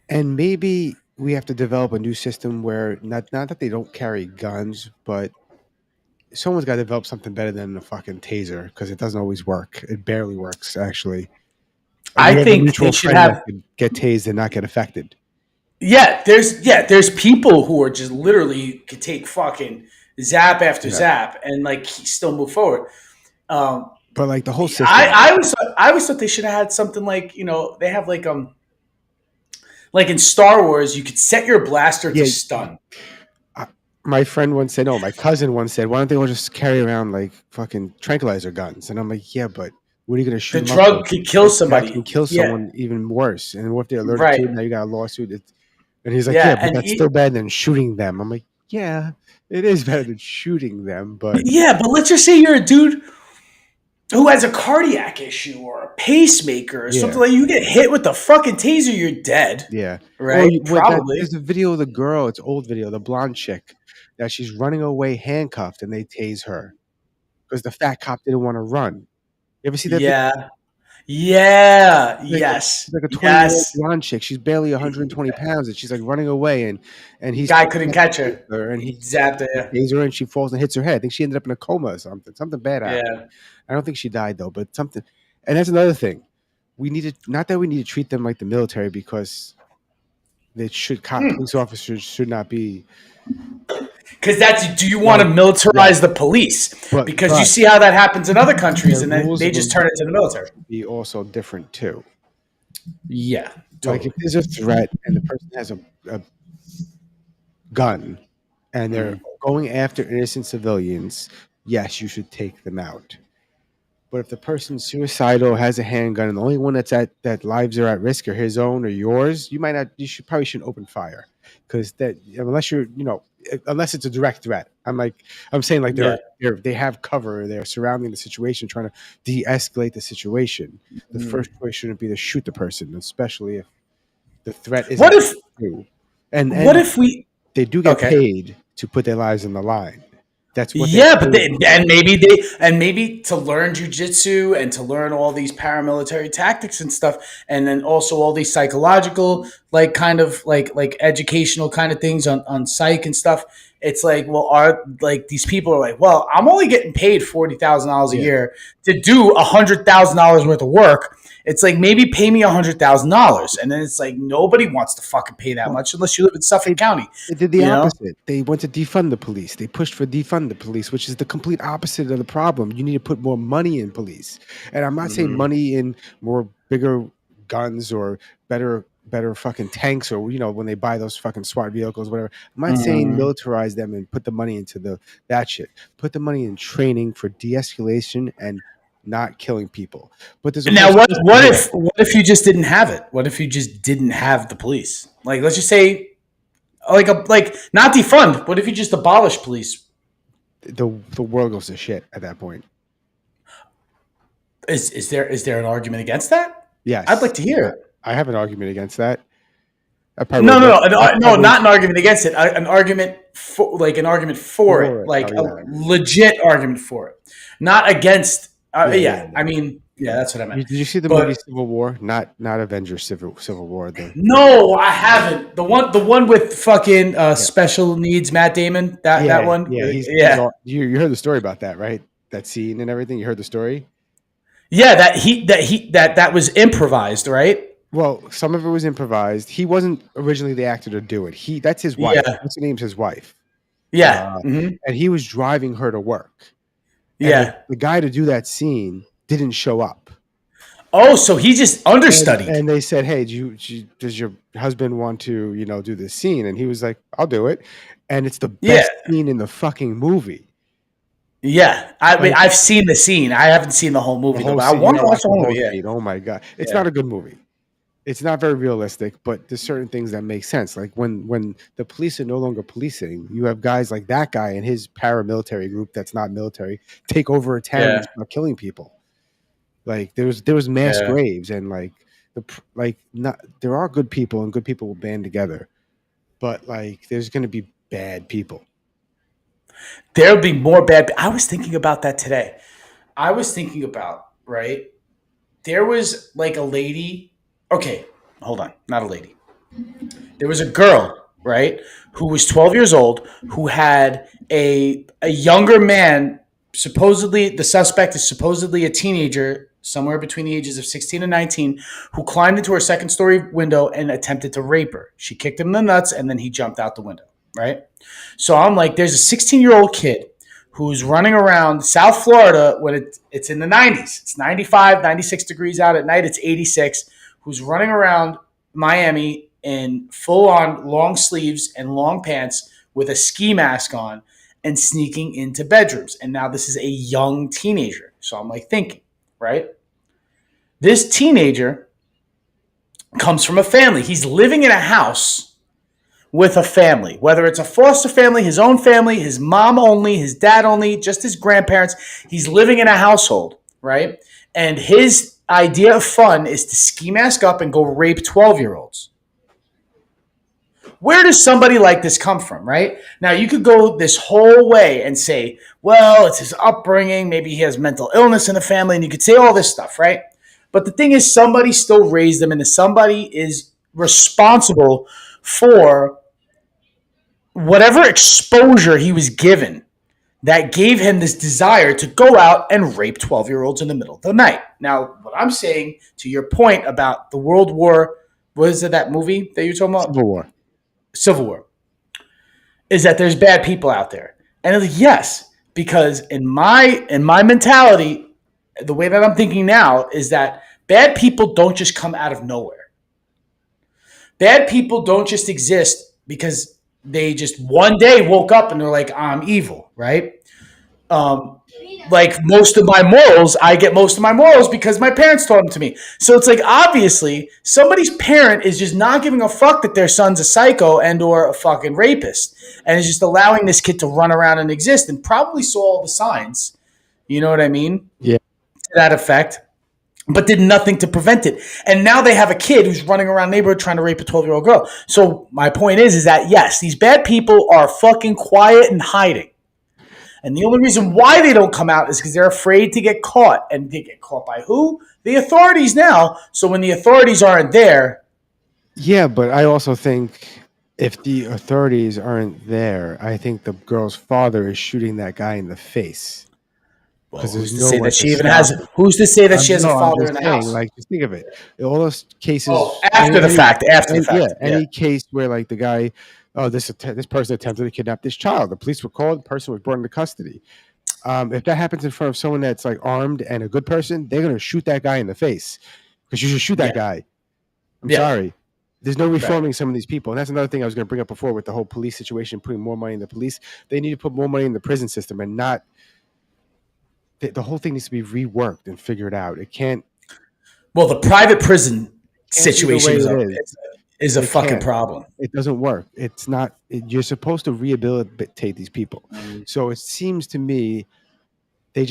Speaker 1: And maybe we have to develop a new system where not that they don't carry guns, but someone's got to develop something better than a fucking taser, because it doesn't always work. It barely works, actually. And
Speaker 2: I think they should have
Speaker 1: that could get tased and not get affected.
Speaker 2: There's people who are just literally could take fucking zap after zap and like still move forward.
Speaker 1: But like the whole system,
Speaker 2: I always thought they should have had something like, they have like in Star Wars, you could set your blaster to stun.
Speaker 1: My friend once said, my cousin once said, why don't they all just carry around like fucking tranquilizer guns? And I'm like, yeah, but what are you going to shoot?
Speaker 2: The drug could kill somebody.
Speaker 1: Can kill someone even worse. And what if they're allergic to it? Now you got a lawsuit. And he's like, but that's still better than shooting them. I'm like, yeah, it is better than shooting them. But
Speaker 2: let's just say you're a dude who has a cardiac issue or a pacemaker or something, like you get hit with the fucking taser, you're dead.
Speaker 1: Yeah.
Speaker 2: Right? Probably.
Speaker 1: There's a video of the girl, it's an old video, the blonde chick, that she's running away handcuffed and they tase her because the fat cop didn't want to run. You ever see that?
Speaker 2: Yes.
Speaker 1: Like a 20-year-old blonde chick. She's barely 120 pounds and she's like running away and he's
Speaker 2: guy couldn't catch her.
Speaker 1: And he
Speaker 2: zapped her.
Speaker 1: Taser her and she falls and hits her head. I think she ended up in a coma or something. Something bad happened.
Speaker 2: Yeah.
Speaker 1: I don't think she died though, but something. And that's another thing. Not that we need to treat them like the military, because police officers should not be.
Speaker 2: Because do you want to militarize the police? Because you see how that happens in other countries, and then they just turn it to the military.
Speaker 1: Be also different too.
Speaker 2: Yeah,
Speaker 1: totally. Like if there's a threat and the person has a gun and they're going after innocent civilians, yes, you should take them out. But if the person's suicidal, has a handgun, and the only one that lives are at risk are his own or yours, you probably shouldn't open fire, because that unless it's a direct threat. I'm saying like they have cover, they're surrounding the situation, trying to de-escalate the situation. The first choice shouldn't be to shoot the person, especially if the threat is. What if they do get paid to put their lives on the line? That's what maybe to learn jujitsu and to learn all these paramilitary tactics and stuff, and then also all these psychological kind of educational kind of things on psych and stuff. It's like, well, these people are like, well, I'm only getting paid $40,000 a year to do $100,000 worth of work. It's like, maybe pay me $100,000, and then it's like nobody wants to fucking pay that much unless you live in Suffolk County. They did the opposite. They went to defund the police. They pushed for defund the police, which is the complete opposite of the problem. You need to put more money in police, and I'm not saying money in bigger guns or better fucking tanks, or when they buy those fucking SWAT vehicles, whatever. I'm not saying militarize them and put the money into that shit. Put the money in training for de-escalation and not killing people. But there's what if you just didn't have it? What if you just didn't have the police? Like, let's just say, like not defund. What if you just abolish police? The world goes to shit at that point. Is there an argument against that? Yes, I'd like to hear it. I have an argument against that. Not an argument against it. An argument for it, legit argument for it, not against. I mean, that's what I meant. Did you see the movie Civil War? Not Avengers Civil War. No, I haven't. The one with fucking special needs Matt Damon. That one. Yeah, you heard the story about that, right? That scene and everything. You heard the story. Yeah, that was improvised, right? Well, some of it was improvised. He wasn't originally the actor to do it. That's his wife. Yeah. What's her name's his wife? Yeah, and he was driving her to work. And the guy to do that scene didn't show up. Oh, so he just understudied. And they said, "Hey, does your husband want to, do this scene?" And he was like, "I'll do it." And it's the best scene in the fucking movie. Yeah, I've seen the scene. I haven't seen the whole movie. But I want to watch the whole movie. Oh my god, it's not a good movie. It's not very realistic, but there's certain things that make sense. Like when the police are no longer policing, you have guys like that guy and his paramilitary group that's not military take over a town and start killing people. Like there was mass graves, and there are good people, and good people will band together, but there's going to be bad people.
Speaker 2: There'll be more bad. I was thinking about that today. I was thinking about, right? There was like a lady. Okay, hold on. Not a lady. There was a girl, right, who was 12 years old, who had a younger man. Supposedly, the suspect is supposedly a teenager, somewhere between the ages of 16 and 19, who climbed into her second-story window and attempted to rape her. She kicked him in the nuts, and then he jumped out the window, right? So I'm like, there's a 16-year-old kid who's running around South Florida when it's in the 90s. It's 95, 96 degrees out at night. It's 86. Who's running around Miami in full-on long sleeves and long pants with a ski mask on and sneaking into bedrooms. And now this is a young teenager. So I'm like thinking, right? This teenager comes from a family. He's living in a house with a family, whether it's a foster family, his own family, his mom only, his dad only, just his grandparents. He's living in a household, right? And his idea of fun is to ski mask up and go rape 12-year-olds. Where does somebody like this come from, right? Now, you could go this whole way and say, well, it's his upbringing. Maybe he has mental illness in the family, and you could say all this stuff, right? But the thing is, somebody still raised him, and somebody is responsible for whatever exposure he was given that gave him this desire to go out and rape 12-year-olds in the middle of the night. Now, what I'm saying, to your point about the World War, what is it, that movie that you're talking about? Civil War, is that there's bad people out there. And yes, because in my mentality, the way that I'm thinking now is that bad people don't just come out of nowhere. Bad people don't just exist because they just one day woke up and they're like, I'm evil, right? Like most of my morals, I get most of my morals because my parents taught them to me. So it's like, obviously, somebody's parent is just not giving a fuck that their son's a psycho and or a fucking rapist. And is just allowing this kid to run around and exist and probably saw all the signs. You know what I mean?
Speaker 1: Yeah.
Speaker 2: To that effect. But did nothing to prevent it. And now they have a kid who's running around the neighborhood trying to rape a 12-year-old girl. So my point is that, yes, these bad people are fucking quiet and hiding. And the only reason why they don't come out is because they're afraid to get caught. And they get caught by who? The authorities now. So when the authorities aren't there.
Speaker 1: Yeah, but I also think if the authorities aren't there, I think the girl's father is shooting that guy in the face.
Speaker 2: Well, who's to say that she even has? Who's to say that she has a father in the house?
Speaker 1: Like, just think of it. All those cases.
Speaker 2: Oh, after the fact.
Speaker 1: Yeah, any case where like the guy, this person attempted to kidnap this child. The police were called. The person was brought into custody. If that happens in front of someone that's like armed and a good person, they're gonna shoot that guy in the face because you should shoot that guy. I'm sorry. There's no reforming some of these people. And that's another thing I was going to bring up before with the whole police situation, putting more money in the police. They need to put more money in the prison system and not. The whole thing needs to be reworked and figured out. It can't.
Speaker 2: Well, the private prison situation is a fucking problem.
Speaker 1: It doesn't work. It's not. You're supposed to rehabilitate these people. So it seems to me they've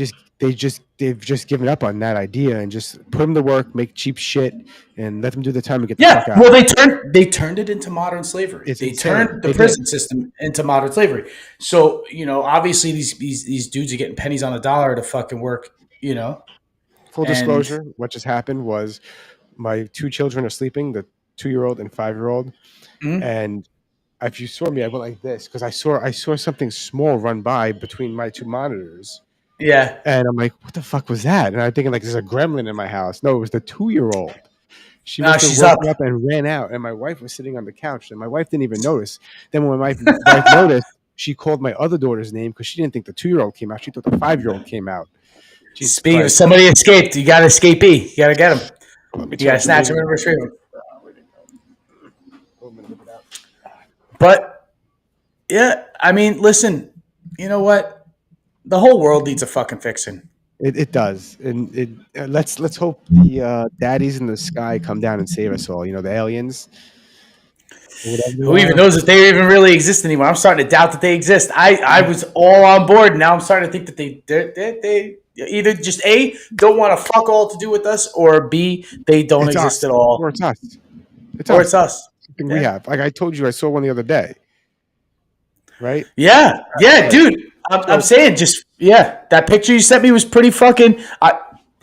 Speaker 1: just given up on that idea and just put them to work, make cheap shit, and let them do the time and get the fuck out.
Speaker 2: Well, they turned it into modern slavery. They turned the prison system into modern slavery. So, obviously these dudes are getting pennies on the dollar to fucking work,
Speaker 1: Full disclosure, what just happened was my two children are sleeping, the 2-year-old and 5-year-old. And if you saw me, I went like this because I saw something small run by between my two monitors.
Speaker 2: Yeah.
Speaker 1: And I'm like, what the fuck was that? And I'm thinking like there's a gremlin in my house. No, it was the 2-year-old. She's up and ran out. And my wife was sitting on the couch and my wife didn't even notice. Then when my wife noticed, she called my other daughter's name because she didn't think the 2-year-old came out. She thought the 5-year-old came out.
Speaker 2: Speaking of somebody escaped, you got to escapee. You got to get him. You got to snatch him and retrieve him. But, yeah, I mean, listen, you know what? The whole world needs a fucking fixing.
Speaker 1: It does, and let's hope the daddies in the sky come down and save us all. The aliens.
Speaker 2: Who even knows if they even really exist anymore? I'm starting to doubt that they exist. I was all on board. Now I'm starting to think that they either just A, don't want to fuck all to do with us, or B, they don't exist at all.
Speaker 1: Or it's us.
Speaker 2: It's us.
Speaker 1: Something we have. Like I told you, I saw one the other day. Right?
Speaker 2: Yeah, dude. I'm saying that picture you sent me was pretty fucking.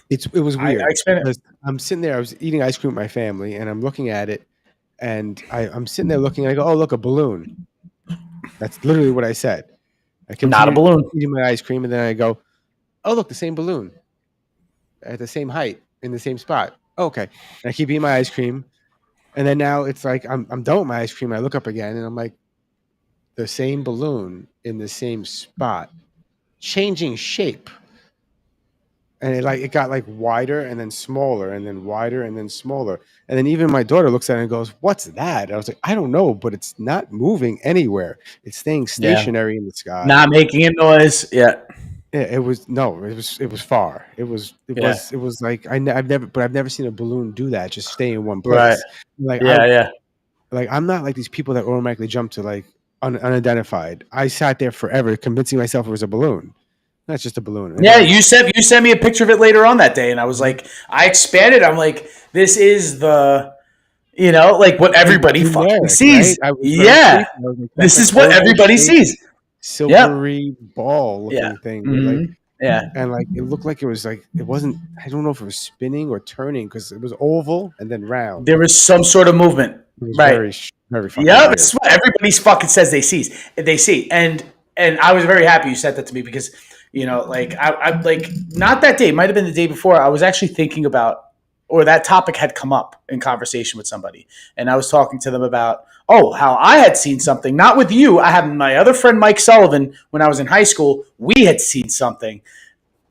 Speaker 1: It was weird.
Speaker 2: I explained it.
Speaker 1: I'm sitting there. I was eating ice cream with my family, and I'm looking at it, and I'm sitting there looking. And I go, "Oh, look, a balloon." That's literally what I said. I
Speaker 2: Not a balloon.
Speaker 1: Eating my ice cream, and then I go, "Oh, look, the same balloon at the same height in the same spot." Okay, and I keep eating my ice cream, and then now it's like I'm done with my ice cream. I look up again, and I'm like, the same balloon in the same spot, changing shape. And it got like wider and then smaller and then wider and then smaller. And then even my daughter looks at it and goes, "What's that?" And I was like, "I don't know, but it's not moving anywhere. It's staying stationary in the sky.
Speaker 2: Not making a noise." Yeah.
Speaker 1: It was far. It was like I've never seen a balloon do that. Just stay in one place.
Speaker 2: Right.
Speaker 1: Like Like I'm not like these people that automatically jump to like unidentified. I sat there forever convincing myself it was a balloon. That's just a balloon.
Speaker 2: Yeah, you sent me a picture of it later on that day, and I was like, I expanded. I'm like, this is the, like what everybody fucking sees.
Speaker 1: Right?
Speaker 2: This is what everybody sees.
Speaker 1: Silvery ball looking thing.
Speaker 2: Mm-hmm.
Speaker 1: And like it looked like it was like it wasn't. I don't know if it was spinning or turning because it was oval and then round.
Speaker 2: There was some sort of movement.
Speaker 1: It was
Speaker 2: right.
Speaker 1: Very fucking
Speaker 2: yeah,
Speaker 1: weird.
Speaker 2: it's what everybody fucking says they see. And I was very happy you said that to me because. I like not that day, it might have been the day before. I was actually thinking about, or that topic had come up in conversation with somebody. And I was talking to them about, how I had seen something, not with you. I had my other friend, Mike Sullivan, when I was in high school, we had seen something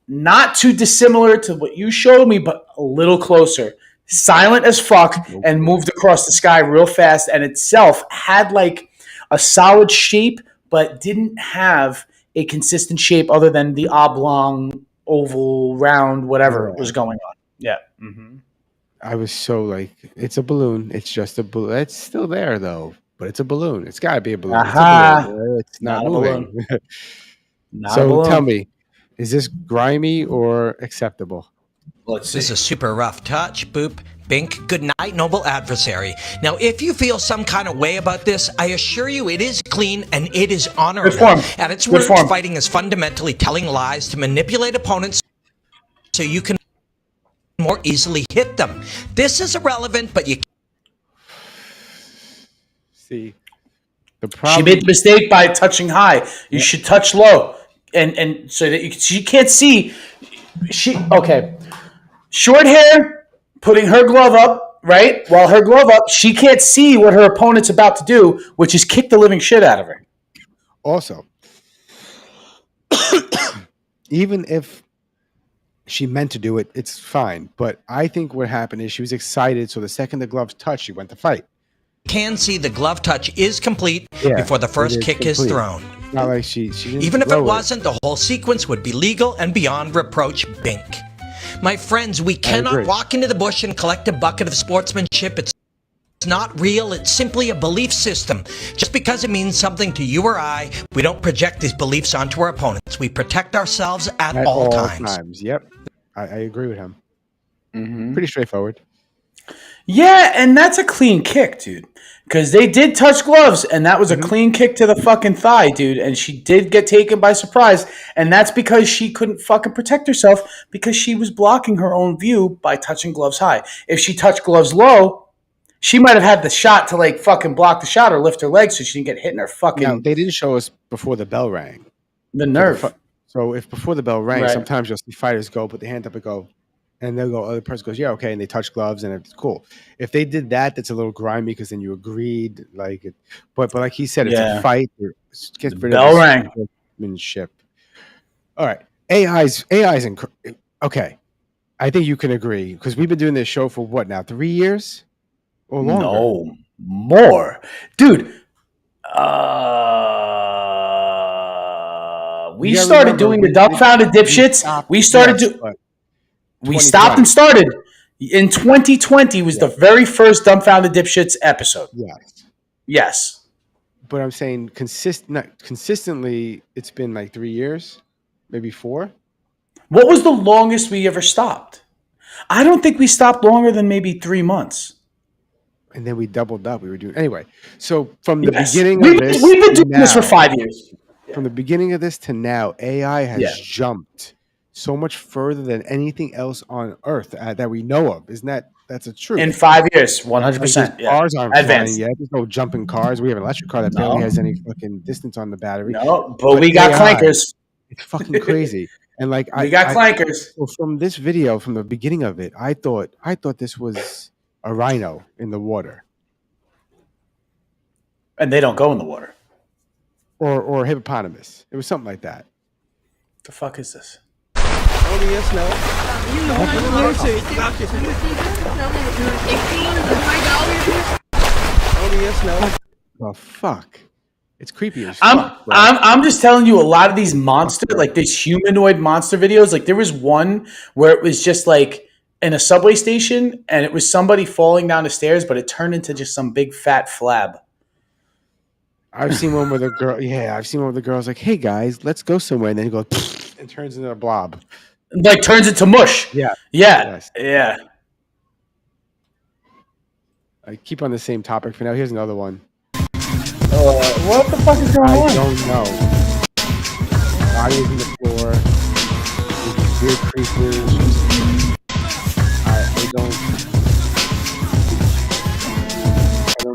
Speaker 2: not too dissimilar to what you showed me, but a little closer, silent as fuck and moved across the sky real fast. And itself had like a solid shape, but didn't have a consistent shape other than the oblong, oval, round, whatever was going on. Yeah. Mm-hmm.
Speaker 1: I was so like, it's a balloon. It's just a balloon. It's still there though, but it's a balloon. It's got to be a balloon.
Speaker 2: Aha.
Speaker 1: It's a balloon. It's not moving.
Speaker 2: So
Speaker 1: tell me, is this grimy or acceptable?
Speaker 5: This is a super rough touch. Boop. Bink, good night, noble adversary. Now, if you feel some kind of way about this, I assure you it is clean and it is honorable. At its roots, fighting is fundamentally telling lies to manipulate opponents so you can more easily hit them. This is irrelevant, but you
Speaker 1: see the problem.
Speaker 2: She made the mistake by touching high. You should touch low, and so that she can't see. Short hair. Putting her glove up, right? While her glove up, she can't see what her opponent's about to do, which is kick the living shit out of her.
Speaker 1: Also, even if she meant to do it, it's fine. But I think what happened is she was excited, so the second the gloves touched, she went to fight.
Speaker 5: Can see the glove touch is complete before the first kick is thrown.
Speaker 1: Not like she didn't
Speaker 5: even if it wasn't, the whole sequence would be legal and beyond reproach. Bink. My friends, we cannot walk into the bush and collect a bucket of sportsmanship. It's not real. It's simply a belief system. Just because it means something to you or I, we don't project these beliefs onto our opponents. We protect ourselves at all times.
Speaker 1: Yep. I agree with him. Mm-hmm. Pretty straightforward.
Speaker 2: Yeah, and that's a clean kick, dude. Because they did touch gloves, and that was a clean kick to the fucking thigh, dude. And she did get taken by surprise. And that's because she couldn't fucking protect herself because she was blocking her own view by touching gloves high. If she touched gloves low, she might have had the shot to like fucking block the shot or lift her leg so she didn't get hit in her fucking...
Speaker 1: Now, they didn't show us before the bell rang.
Speaker 2: The nerve.
Speaker 1: So if before the bell rang, sometimes you'll see fighters go, put their hand up and go... And they'll go, other person goes, yeah, okay, and they touch gloves, and it's cool. If they did that, that's a little grimy because then you agreed, like it. But like he said, it's a fight. Get rid of
Speaker 2: bell rang.
Speaker 1: Sportsmanship. All right, AI's okay. I think you can agree because we've been doing this show for what now? 3 years or longer?
Speaker 2: No, more, dude. We started doing the Dumbfounded Dipshits. We started to. We stopped and started in 2020 was the very first Dumbfounded Dipshits episode. Yes.
Speaker 1: But I'm saying consistently, it's been like 3 years, maybe 4.
Speaker 2: What was the longest we ever stopped? I don't think we stopped longer than maybe 3 months.
Speaker 1: And then we doubled up. We were doing anyway. So from the beginning of this,
Speaker 2: we've been doing this for 5 years.
Speaker 1: from the beginning of this to now, AI has
Speaker 2: Yeah.
Speaker 1: jumped so much further than anything else on Earth that we know of. Isn't that's a truth?
Speaker 2: In 5 years, 100%.
Speaker 1: Like, cars aren't flying
Speaker 2: Advanced.
Speaker 1: yet. There's no jumping cars. We have an electric car that barely has any fucking distance on the battery.
Speaker 2: No, but we got
Speaker 1: AI,
Speaker 2: clankers.
Speaker 1: It's fucking crazy. And like
Speaker 2: We got clankers.
Speaker 1: So from this video, from the beginning of it, I thought this was a rhino in the water,
Speaker 2: And they don't go in the water.
Speaker 1: or hippopotamus. It was something like that.
Speaker 2: The fuck is this?
Speaker 1: Oh fuck! It's creepy as
Speaker 2: I'm
Speaker 1: fuck. Bro.
Speaker 2: I'm just telling you, a lot of these monster, like these humanoid monster videos, like there was one where it was just like in a subway station and it was somebody falling down the stairs, but it turned into just some big fat flab.
Speaker 1: I've seen one where the girl. Yeah, I've seen one where the girl's like, "Hey guys, let's go somewhere," and then it goes and turns into a blob.
Speaker 2: Like turns into mush.
Speaker 1: Yeah.
Speaker 2: Yeah.
Speaker 1: Yes.
Speaker 2: Yeah.
Speaker 1: I keep on the same topic for now. Here's another one.
Speaker 2: What the fuck is going
Speaker 1: I
Speaker 2: on?
Speaker 1: don't know. Body is in the floor. These weird creatures.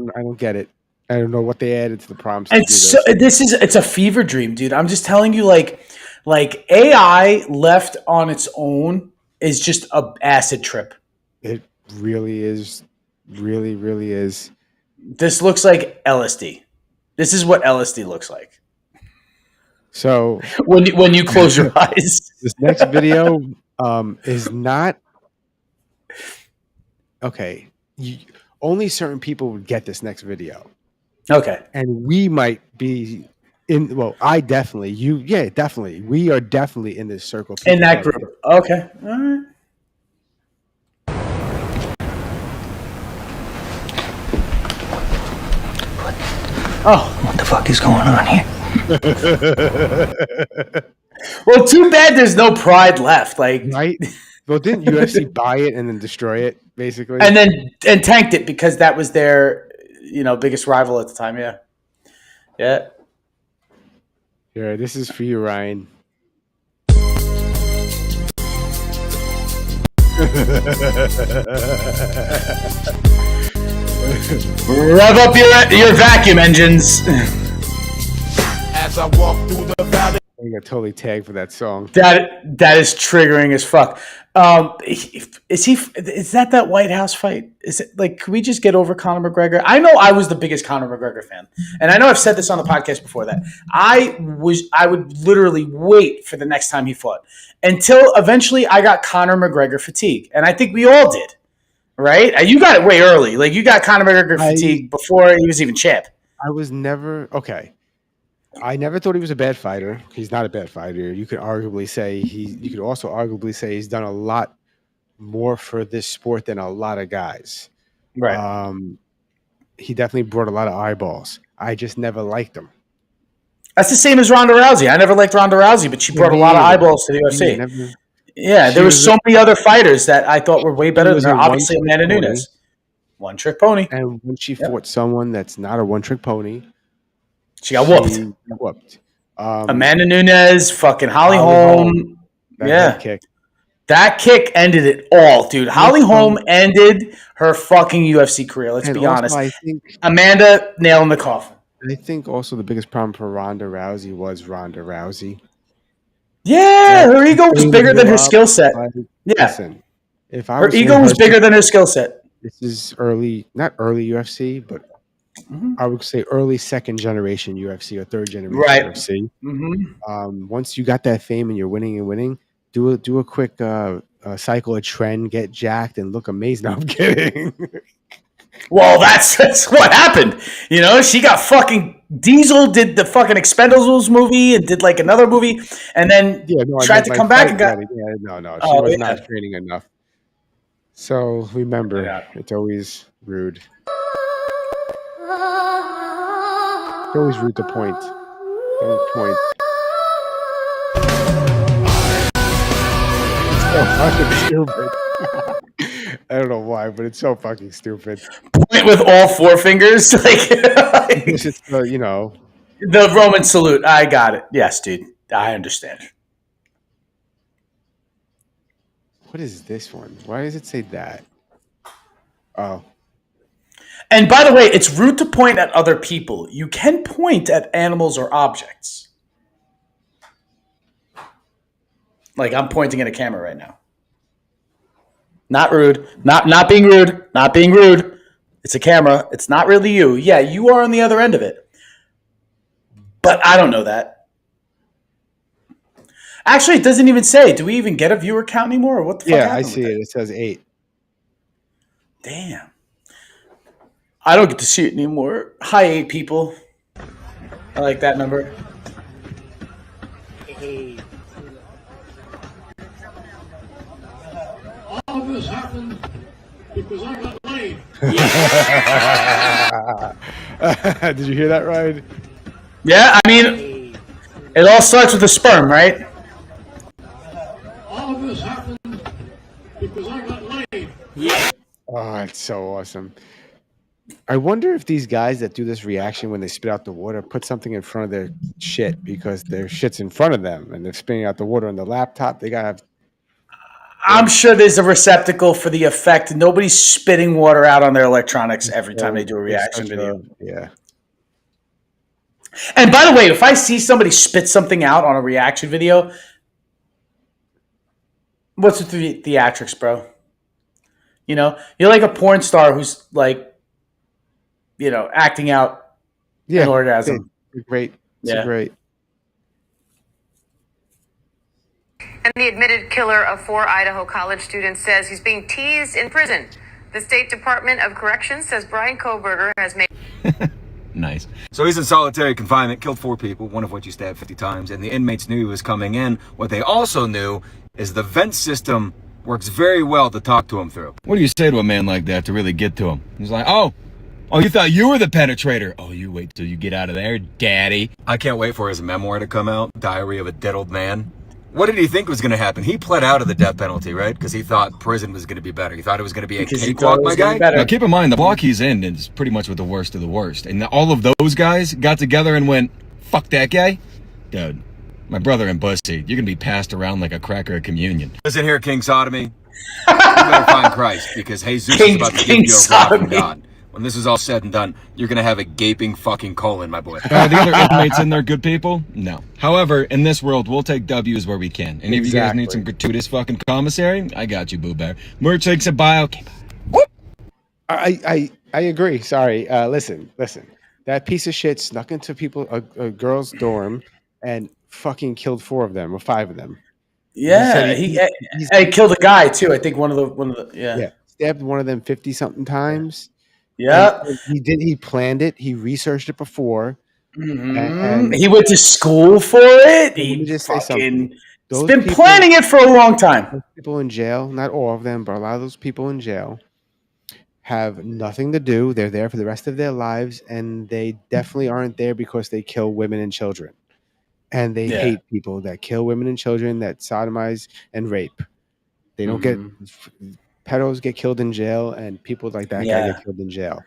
Speaker 1: I don't get it. I don't know what they added to the prompts.
Speaker 2: It's a fever dream, dude. I'm just telling you, like AI left on its own is just a acid trip.
Speaker 1: It really is. Really, really is.
Speaker 2: This looks like LSD. This is what LSD looks like.
Speaker 1: So
Speaker 2: when you close your eyes.
Speaker 1: This next video is not okay. Only certain people would get this next video.
Speaker 2: Okay.
Speaker 1: And we might be in. Well, I definitely. Yeah, definitely. We are definitely in this circle.
Speaker 2: In that group. Okay. All right. Oh,
Speaker 4: What the fuck is going on here?
Speaker 2: well, too bad there's no pride left. Like,
Speaker 1: right? Well, didn't UFC buy it and then destroy it, basically?
Speaker 2: and tanked it because that was their, biggest rival at the time. Yeah. Yeah.
Speaker 1: Yeah, this is for you, Ryan.
Speaker 2: Rev up your vacuum engines.
Speaker 3: As I walk through the valley.
Speaker 1: I got totally tagged for that song.
Speaker 2: That is triggering as fuck. Is that White House fight? Is it like, can we just get over Conor McGregor? I know I was the biggest Conor McGregor fan, and I know I've said this on the podcast before that I would literally wait for the next time he fought until eventually I got Conor McGregor fatigue, and I think we all did, right? You got it way early. Like you got Conor McGregor fatigue before he was even champ.
Speaker 1: I was never okay. I never thought he was a bad fighter. He's not a bad fighter. You could arguably say you could also arguably say he's done a lot more for this sport than a lot of guys.
Speaker 2: Right.
Speaker 1: He definitely brought a lot of eyeballs. I just never liked him.
Speaker 2: That's the same as Ronda Rousey. I never liked Ronda Rousey, but she brought a lot of eyeballs to the UFC. There was so many other fighters that I thought were way better than her. Obviously, Amanda Nunes. One-trick pony.
Speaker 1: And when she fought someone that's not a one-trick pony,
Speaker 2: she got whooped.
Speaker 1: Amanda
Speaker 2: Nunes, fucking Holly Holm. That kick ended it all, dude. Holly Holm ended her fucking UFC career. Let's be honest.
Speaker 1: I think
Speaker 2: Amanda nailed in the coffin.
Speaker 1: I think also the biggest problem for Ronda Rousey was Ronda Rousey.
Speaker 2: Yeah, her ego was bigger than her skill set. Yeah,
Speaker 1: listen, if I
Speaker 2: her ego was bigger than her skill set.
Speaker 1: This is not early UFC, but I would say early second generation UFC or third generation UFC.
Speaker 2: Mm-hmm.
Speaker 1: Once you got that fame and you're winning, do a quick cycle, a trend, get jacked, and look amazing. No, I'm kidding.
Speaker 2: Well, that's what happened. She got fucking Diesel did the fucking Expendables movie and did like another movie, and then tried to come back and got.
Speaker 1: No, she was not training enough. So remember, it's always rude. It's always rude to point. Don't point. It's so fucking stupid. I don't know why, but it's so fucking stupid.
Speaker 2: Point with all four fingers, like
Speaker 1: it's just
Speaker 2: The Roman salute. I got it. Yes, dude. I understand.
Speaker 1: What is this one? Why does it say that? Oh.
Speaker 2: And by the way, it's rude to point at other people. You can point at animals or objects. Like I'm pointing at a camera right now. Not rude. Not being rude. Not being rude. It's a camera. It's not really you. Yeah, you are on the other end of it. But I don't know that. Actually, it doesn't even say. Do we even get a viewer count anymore? Or what the fuck
Speaker 1: Yeah, I
Speaker 2: happened
Speaker 1: see
Speaker 2: with
Speaker 1: it. It says 8.
Speaker 2: Damn. I don't get to see it anymore. Hi, 8 people. I like that number.
Speaker 9: All of this happened because I got laid.
Speaker 1: Did you hear that, Ryan?
Speaker 2: Yeah, I mean, it all starts with a sperm, right?
Speaker 9: All of this happened because I got laid.
Speaker 1: Oh, it's so awesome. I wonder if these guys that do this reaction when they spit out the water put something in front of their shit because their shit's in front of them and they're spitting out the water on the laptop. They gotta have.
Speaker 2: I'm sure there's a receptacle for the effect. Nobody's spitting water out on their electronics every time they do a reaction video.
Speaker 1: Yeah.
Speaker 2: And by the way, if I see somebody spit something out on a reaction video, what's with the theatrics, bro? You know, you're like a porn star who's like, you know, acting out an orgasm.
Speaker 1: It's great. It's great.
Speaker 10: And the admitted killer of 4 Idaho college students says he's being teased in prison. The State Department of Corrections says Brian Kohberger has made...
Speaker 11: Nice. So he's in solitary confinement, killed 4 people, one of which he stabbed 50 times, and the inmates knew he was coming in. What they also knew is the vent system works very well to talk to him through. What do you say to a man like that to really get to him? He's like, oh, you thought you were the penetrator. Oh, you wait till you get out of there, daddy. I can't wait for his memoir to come out, Diary of a Dead Old Man. What did he think was going to happen? He pled out of the death penalty, right? Because he thought prison was going to be better. He thought it was going to be a cakewalk, my guy. Now, keep in mind, the block he's in is pretty much with the worst of the worst. And all of those guys got together and went, fuck that guy. Dude, my brother and Bussy, you're going to be passed around like a cracker at communion. Listen here, King Sodomy. You better find Christ, because Jesus is about to give you a rod from God. When this is all said and done, you're going to have a gaping fucking colon, my boy. The other inmates in there good people? No. However, in this world, we'll take W's where we can. And if you guys need some gratuitous fucking commissary, I got you, Boo Bear. Merch links in bio.
Speaker 1: I agree. Sorry. Listen. That piece of shit snuck into a girl's dorm and fucking killed 4 of them or 5 of them.
Speaker 2: Yeah, he killed a guy too. I think one of the
Speaker 1: stabbed one of them 50-something times.
Speaker 2: Yeah,
Speaker 1: he planned it. He researched it before.
Speaker 2: Mm-hmm.
Speaker 1: And
Speaker 2: he went to school for it. He
Speaker 1: just
Speaker 2: fucking has been planning it for a long time.
Speaker 1: Those people in jail, not all of them, but a lot of those people in jail have nothing to do. They're there for the rest of their lives, and they definitely aren't there because they kill women and children. And they hate people that kill women and children, that sodomize and rape. They don't get... Pedos get killed in jail, and people like that guy get killed in jail.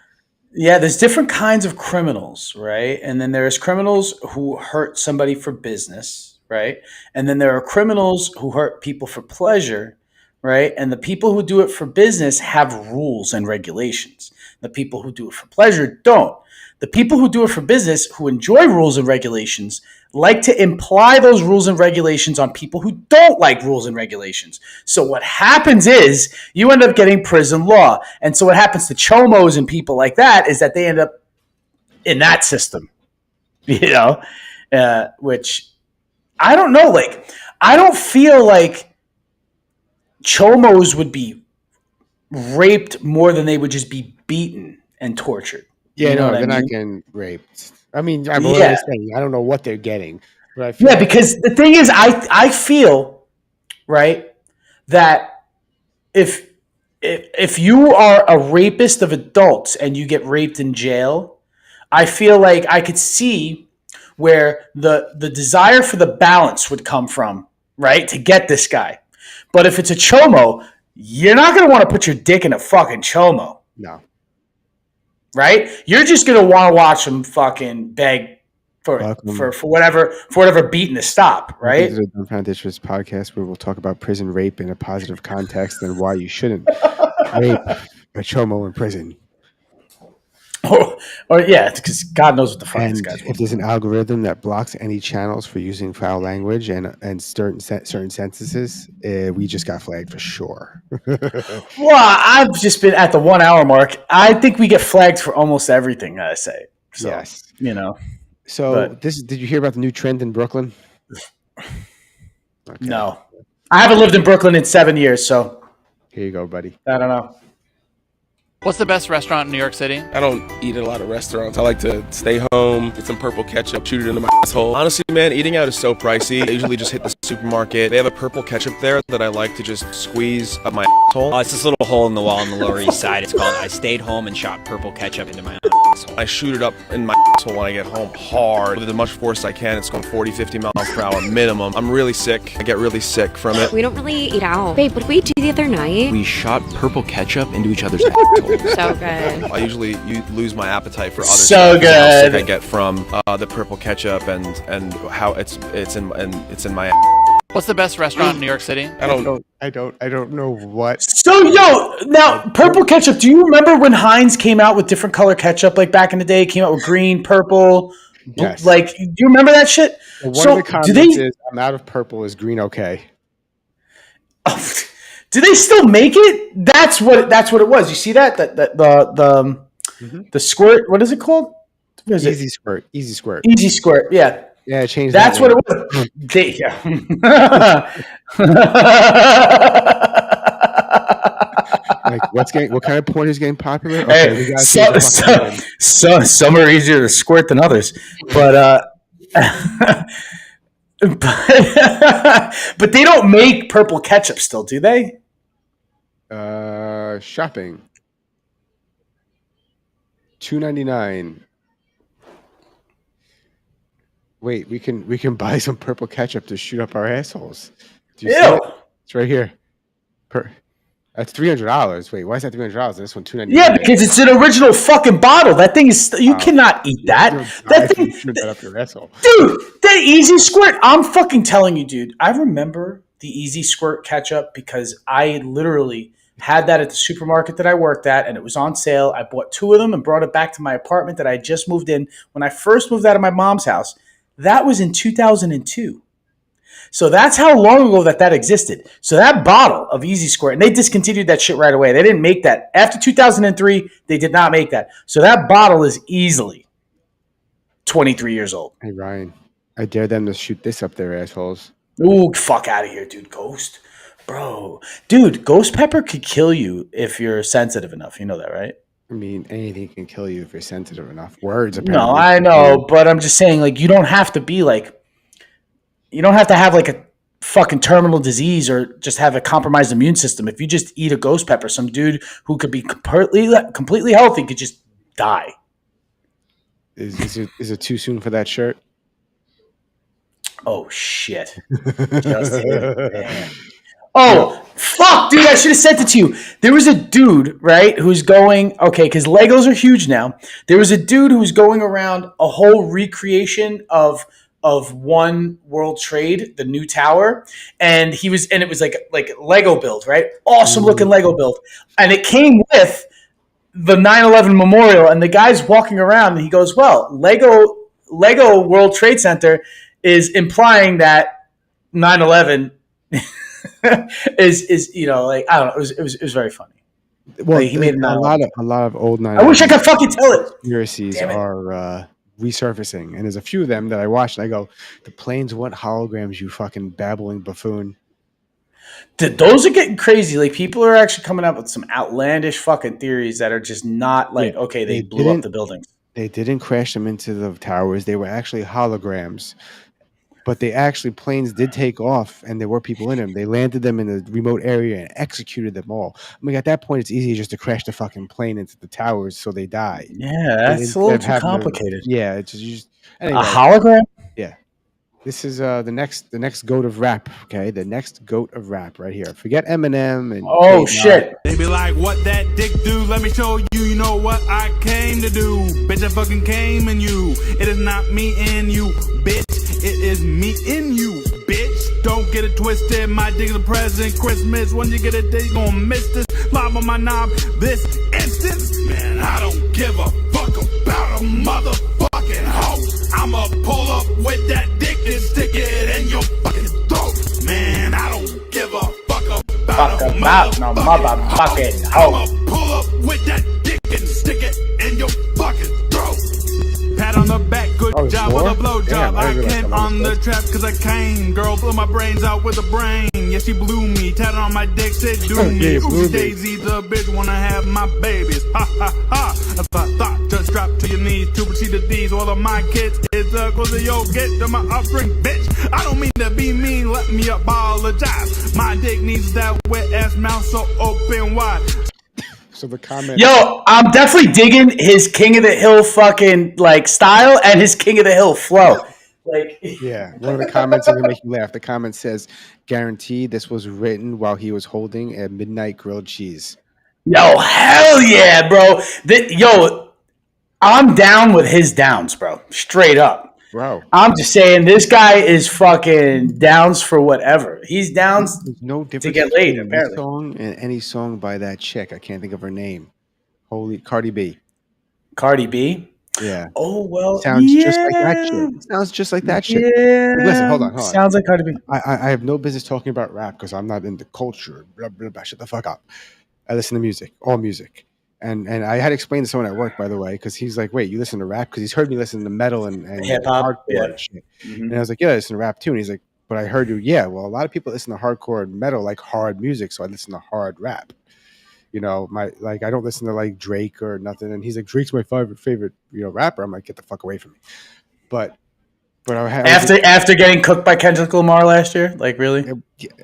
Speaker 2: Yeah, there's different kinds of criminals, right? And then there's criminals who hurt somebody for business, right? And then there are criminals who hurt people for pleasure, right? And the people who do it for business have rules and regulations. The people who do it for pleasure don't. The people who do it for business, who enjoy rules and regulations, like to imply those rules and regulations on people who don't like rules and regulations. So what happens is you end up getting prison law. And so what happens to chomos and people like that is that they end up in that system, you know, which I don't know. Like, I don't feel like chomos would be raped more than they would just be beaten and tortured.
Speaker 1: Yeah,
Speaker 2: you know
Speaker 1: they're not getting raped. I mean, I don't know what they're getting. But I feel
Speaker 2: because the thing is, I feel, right, that if you are a rapist of adults and you get raped in jail, I feel like I could see where the desire for the balance would come from, right, to get this guy. But if it's a chomo, you're not going to want to put your dick in a fucking chomo.
Speaker 1: No.
Speaker 2: Right? You're just going to want to watch them fucking beg for whatever beating to stop, right?
Speaker 1: This is a Dumbfounded Dipshits podcast where we'll talk about prison rape in a positive context and why you shouldn't rape a chomo in prison.
Speaker 2: Or yeah, because God knows what the fuck
Speaker 1: And
Speaker 2: this guy's
Speaker 1: if there's an algorithm that blocks any channels for using foul language and certain sentences, we just got flagged for sure.
Speaker 2: Well, I've just been at the 1 hour mark. I think we get flagged for almost everything I say. So,
Speaker 1: yes.
Speaker 2: So
Speaker 1: did you hear about the new trend in Brooklyn?
Speaker 2: Okay. No. I haven't lived in Brooklyn in 7 years, so.
Speaker 1: Here you go, buddy.
Speaker 2: I don't know.
Speaker 12: What's the best restaurant in New York City?
Speaker 13: I don't eat at a lot of restaurants. I like to stay home, get some purple ketchup, shoot it into my asshole. Honestly, man, eating out is so pricey. I usually just hit the supermarket. They have a purple ketchup there that I like to just squeeze up my asshole.
Speaker 14: It's this little hole in the wall on the Lower East Side. It's called I Stayed Home and Shot Purple Ketchup into my asshole.
Speaker 13: I shoot it up in my asshole when I get home hard. With as much force as I can. It's going 40, 50 miles per hour minimum. I'm really sick. I get really sick from it.
Speaker 15: We don't really eat out. Babe, what did we do the other night?
Speaker 14: We shot purple ketchup into each other's assholes.
Speaker 15: So good.
Speaker 13: I usually lose my appetite for other
Speaker 2: so
Speaker 13: stuff.
Speaker 2: Good.
Speaker 13: How sick I get from the purple ketchup and how it's in my.
Speaker 12: What's the best restaurant in New York City?
Speaker 1: I don't know what.
Speaker 2: So now purple ketchup. Do you remember when Heinz came out with different color ketchup? Like back in the day, it came out with green, purple.
Speaker 1: Yes.
Speaker 2: Like, do you remember that shit?
Speaker 1: Well, one of the comments is, "I'm out of purple. Is green okay?"
Speaker 2: Do they still make it? That's what it was. You see that the squirt. What is it called? What is
Speaker 1: Easy
Speaker 2: it?
Speaker 1: Squirt. Easy Squirt.
Speaker 2: Easy Squirt. Yeah.
Speaker 1: Yeah, change.
Speaker 2: That's what it was.
Speaker 1: Like what kind of porn is getting popular?
Speaker 2: Okay,
Speaker 1: hey,
Speaker 2: some are easier to squirt than others, but but they don't make purple ketchup still, do they?
Speaker 1: Shopping. $2.99. Wait, we can buy some purple ketchup to shoot up our assholes. Do you see it? It's right here. That's $300. Wait, why is that $300? This one $2.99.
Speaker 2: Yeah, because it's an original fucking bottle. That thing is you cannot eat that. That thing
Speaker 1: shoot that up your asshole.
Speaker 2: Dude, that Easy Squirt. I'm fucking telling you, dude. I remember the Easy Squirt ketchup because I literally had that at the supermarket that I worked at, and it was on sale. I bought 2 of them and brought it back to my apartment that I had just moved in. When I first moved out of my mom's house, that was in 2002. So that's how long ago that existed. So that bottle of Easy Squirt, and they discontinued that shit right away. They didn't make that. After 2003, they did not make that. So that bottle is easily 23 years old.
Speaker 1: Hey, Ryan, I dare them to shoot this up their assholes.
Speaker 2: Ooh, fuck out of here, dude. Ghost. Bro. Dude, ghost pepper could kill you if you're sensitive enough. You know that, right?
Speaker 1: I mean, anything can kill you if you're sensitive enough. Words, apparently.
Speaker 2: No, I know, but I'm just saying, like, you don't have to be like, you don't have to have like a fucking terminal disease or just have a compromised immune system. If you just eat a ghost pepper, some dude who could be completely healthy could just die.
Speaker 1: Is it too soon for that shirt?
Speaker 2: Oh shit! Oh fuck, dude! I should have sent it to you. There was a dude, right, who's going because Legos are huge now. There was a dude who's going around a whole recreation of One World Trade, the new tower, and it was like Lego build, right? Awesome looking Lego build, and it came with the 9/11 memorial. And the guy's walking around, and he goes, "Well, Lego World Trade Center is implying that 9/11 is like I don't know. It was very funny."
Speaker 1: Well,
Speaker 2: like, he made
Speaker 1: a lot of old 9/11.
Speaker 2: I wish I could fucking tell it.
Speaker 1: Conspiracies are resurfacing, and there's a few of them that I watched, and I go, "The planes want holograms, you fucking babbling buffoon."
Speaker 2: Those are getting crazy. Like, people are actually coming up with some outlandish fucking theories that are just not like, okay, they blew up the buildings.
Speaker 1: They didn't crash them into the towers. They were actually holograms. But planes did take off, and there were people in them. They landed them in a remote area and executed them all. I mean, at that point, it's easy just to crash the fucking plane into the towers so they die.
Speaker 2: Yeah, that's a little too complicated.
Speaker 1: It's just
Speaker 2: anyway. A hologram?
Speaker 1: Yeah. This is the next goat of rap. Okay, the next goat of rap right here. Forget Eminem and.
Speaker 2: Oh shit!
Speaker 16: They be like, what that dick do? Let me show you. You know what I came to do, bitch. I fucking came in you. It is not me and you, bitch. It is me in you, bitch. Don't get it twisted. My dick is a present Christmas. When you get it, they gon' miss this. Lob on my knob this instant. Man, I don't give a fuck about a motherfucking hoe. I'ma pull up with that dick and stick it in your fucking throat. Man, I don't give a fuck about a motherfucking hoe. I'ma pull up with that dick and stick it in your fucking throat. Pat on the back, good job with a blow job. I came on the trap cause I came. Girl blew my brains out with a brain. Yeah, she blew me. Tatted on my dick, said do me. Oopsie daisy, the bitch wanna have my babies. Ha ha ha. That's what I thought. Just drop to your knees to proceed to these. All of my kids is close to yo, get to my offspring, bitch. I don't mean to be mean, let me apologize. My dick needs that wet ass mouth so open wide.
Speaker 1: So the comment.
Speaker 2: Yo, I'm definitely digging his King of the Hill fucking like style and his King of the Hill flow. Like,
Speaker 1: yeah, one of the comments is gonna make you laugh. The comment says, "Guaranteed this was written while he was holding a midnight grilled cheese."
Speaker 2: Yo, hell yeah, bro. Yo, I'm down with his downs, bro. Straight up.
Speaker 1: Bro.
Speaker 2: I'm just saying this guy is fucking downs for whatever. He's downs to get laid, apparently.
Speaker 1: This song and any song by that chick. I can't think of her name. Holy Cardi B.
Speaker 2: Cardi B?
Speaker 1: Yeah.
Speaker 2: Oh, well,
Speaker 1: sounds just like that shit. Sounds just like that shit.
Speaker 2: Yeah.
Speaker 1: Listen, hold on.
Speaker 2: Sounds like Cardi B.
Speaker 1: I have no business talking about rap because I'm not into culture. Blah, blah, blah. Shut the fuck up. I listen to music, all music. And I had to explain to someone at work, by the way, because he's like, wait, you listen to rap? Because he's heard me listen to metal and
Speaker 2: hip-hop
Speaker 1: and shit. Mm-hmm. And I was like, yeah, I listen to rap too. And he's like, but I heard you, yeah, well, a lot of people listen to hardcore and metal like hard music, so I listen to hard rap. You know, I don't listen to like Drake or nothing. And he's like, Drake's my favorite rapper. I'm like, get the fuck away from me. But
Speaker 2: after getting cooked by Kendrick Lamar last year, like really?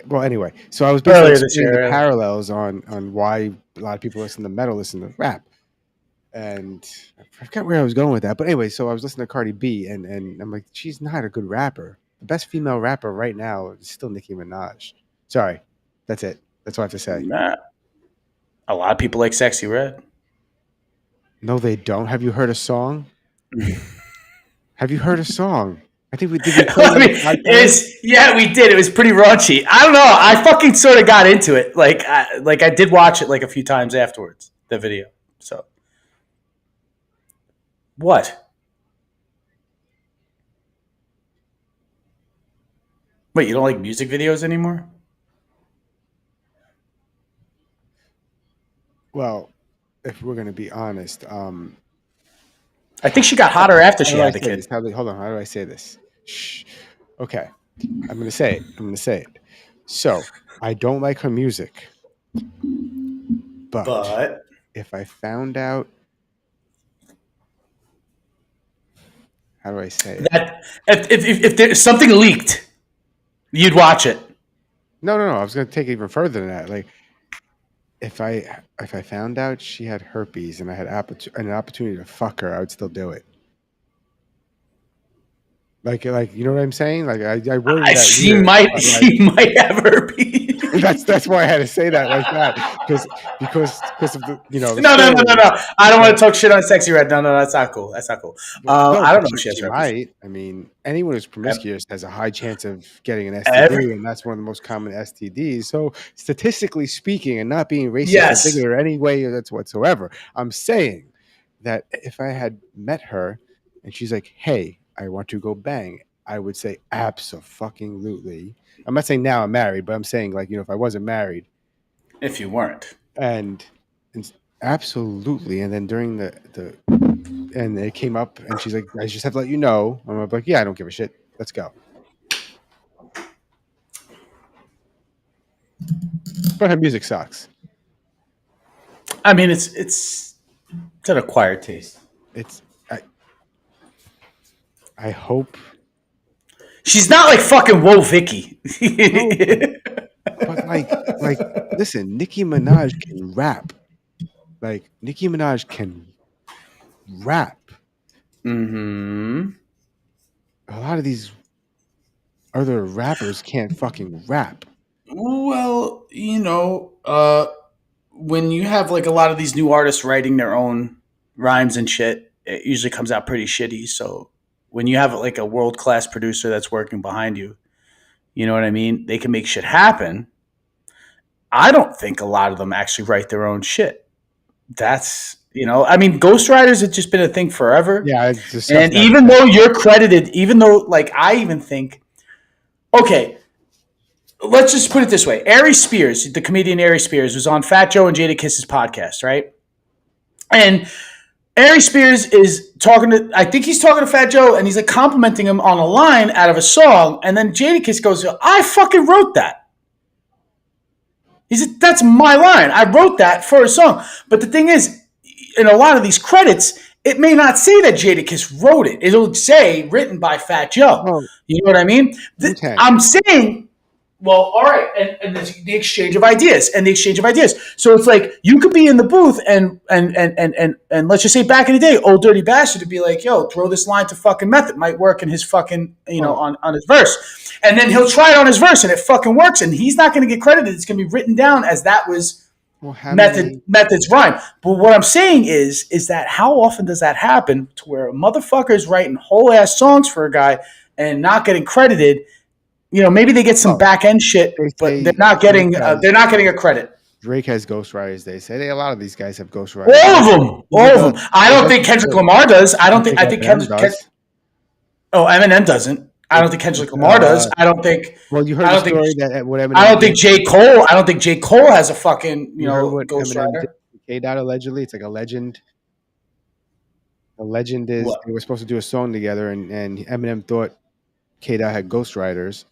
Speaker 1: Well, anyway, so I was basically explaining the parallels on why a lot of people listen to metal, listen to rap, and I forgot where I was going with that. But anyway, so I was listening to Cardi B, and I'm like, she's not a good rapper. The best female rapper right now is still Nicki Minaj. Sorry, that's it. That's all I have to say.
Speaker 2: Nah. A lot of people like Sexy Red.
Speaker 1: No, they don't. Have you heard a song? Have you heard a song? I think we did.
Speaker 2: Yeah, we did. It was pretty raunchy. I don't know. I fucking sort of got into it. Like I did watch it like a few times afterwards. The video. So what? Wait, you don't like music videos anymore?
Speaker 1: Well, if we're gonna be honest,
Speaker 2: I think she got hotter after she had the kid.
Speaker 1: Hold on. How do I say this? Shh. Okay. I'm going to say it. So, I don't like her music. But if I found out... How do I say it?
Speaker 2: That if there's something leaked, you'd watch it.
Speaker 1: No. I was going to take it even further than that. Like, if I found out she had herpes and I had an opportunity to fuck her, I would still do it. Like you know what I'm saying? Like I worded that
Speaker 2: she
Speaker 1: weird,
Speaker 2: might have herpes.
Speaker 1: That's why I had to say that like that because of the
Speaker 2: No. I don't want to talk shit on Sexy Red. No, that's not cool. That's not cool. I don't know if she has herpes.
Speaker 1: Right. I mean, anyone who's promiscuous has a high chance of getting an STD, and that's one of the most common STDs. So statistically speaking, and not being racist or bigoted or any way that's whatsoever, I'm saying that if I had met her and she's like, "Hey, I want to go bang," I would say abso-fucking-lutely. I'm not saying now I'm married, but I'm saying like, if I wasn't married.
Speaker 2: If you weren't.
Speaker 1: And absolutely. And then during and it came up and she's like, I just have to let you know. I'm like, yeah, I don't give a shit. Let's go. But her music sucks.
Speaker 2: I mean, it's an acquired taste.
Speaker 1: I hope
Speaker 2: she's not like fucking Whoa Vicky.
Speaker 1: But like, listen, Nicki Minaj can rap. Like Nicki Minaj can rap.
Speaker 2: Mm-hmm.
Speaker 1: A lot of these other rappers can't fucking rap.
Speaker 2: Well, when you have like a lot of these new artists writing their own rhymes and shit, it usually comes out pretty shitty. So when you have like a world-class producer that's working behind you, you know what I mean? They can make shit happen. I don't think a lot of them actually write their own shit. That's, ghostwriters have just been a thing forever.
Speaker 1: Yeah.
Speaker 2: And even though you're credited, even though like I even think, okay, let's just put it this way. Ari Spears, the comedian Ari Spears, was on Fat Joe and Jadakiss's podcast, right? And Ari Spears is I think he's talking to Fat Joe, and he's like complimenting him on a line out of a song, and then Jadakiss goes, I fucking wrote that. He said, that's my line. I wrote that for a song. But the thing is, in a lot of these credits, it may not say that Jadakiss wrote it. It'll say written by Fat Joe.
Speaker 1: Oh.
Speaker 2: You know what I mean?
Speaker 1: Okay.
Speaker 2: I'm saying, well, all right, and the exchange of ideas, So it's like you could be in the booth and let's just say back in the day, Old Dirty Bastard would be like, yo, throw this line to fucking Method. Might work in his fucking, on his verse. And then he'll try it on his verse and it fucking works, and he's not going to get credited. It's going to be written down as that was Method's rhyme. But what I'm saying is that how often does that happen to where a motherfucker is writing whole ass songs for a guy and not getting credited? Maybe they get some back end shit, but they're not getting a credit.
Speaker 1: Drake has ghostwriters. They say a lot of these guys have ghostwriters.
Speaker 2: All of them. I don't think Kendrick Lamar does. I think Kendrick. Eminem doesn't. I don't think Kendrick Lamar does. I don't think.
Speaker 1: Well, you heard the story that what Eminem.
Speaker 2: I don't think J. Cole. I don't think J. Cole has a fucking ghostwriter.
Speaker 1: K-Dot allegedly, it's like a legend. The legend is they were supposed to do a song together, and Eminem thought K-Dot had ghostwriters.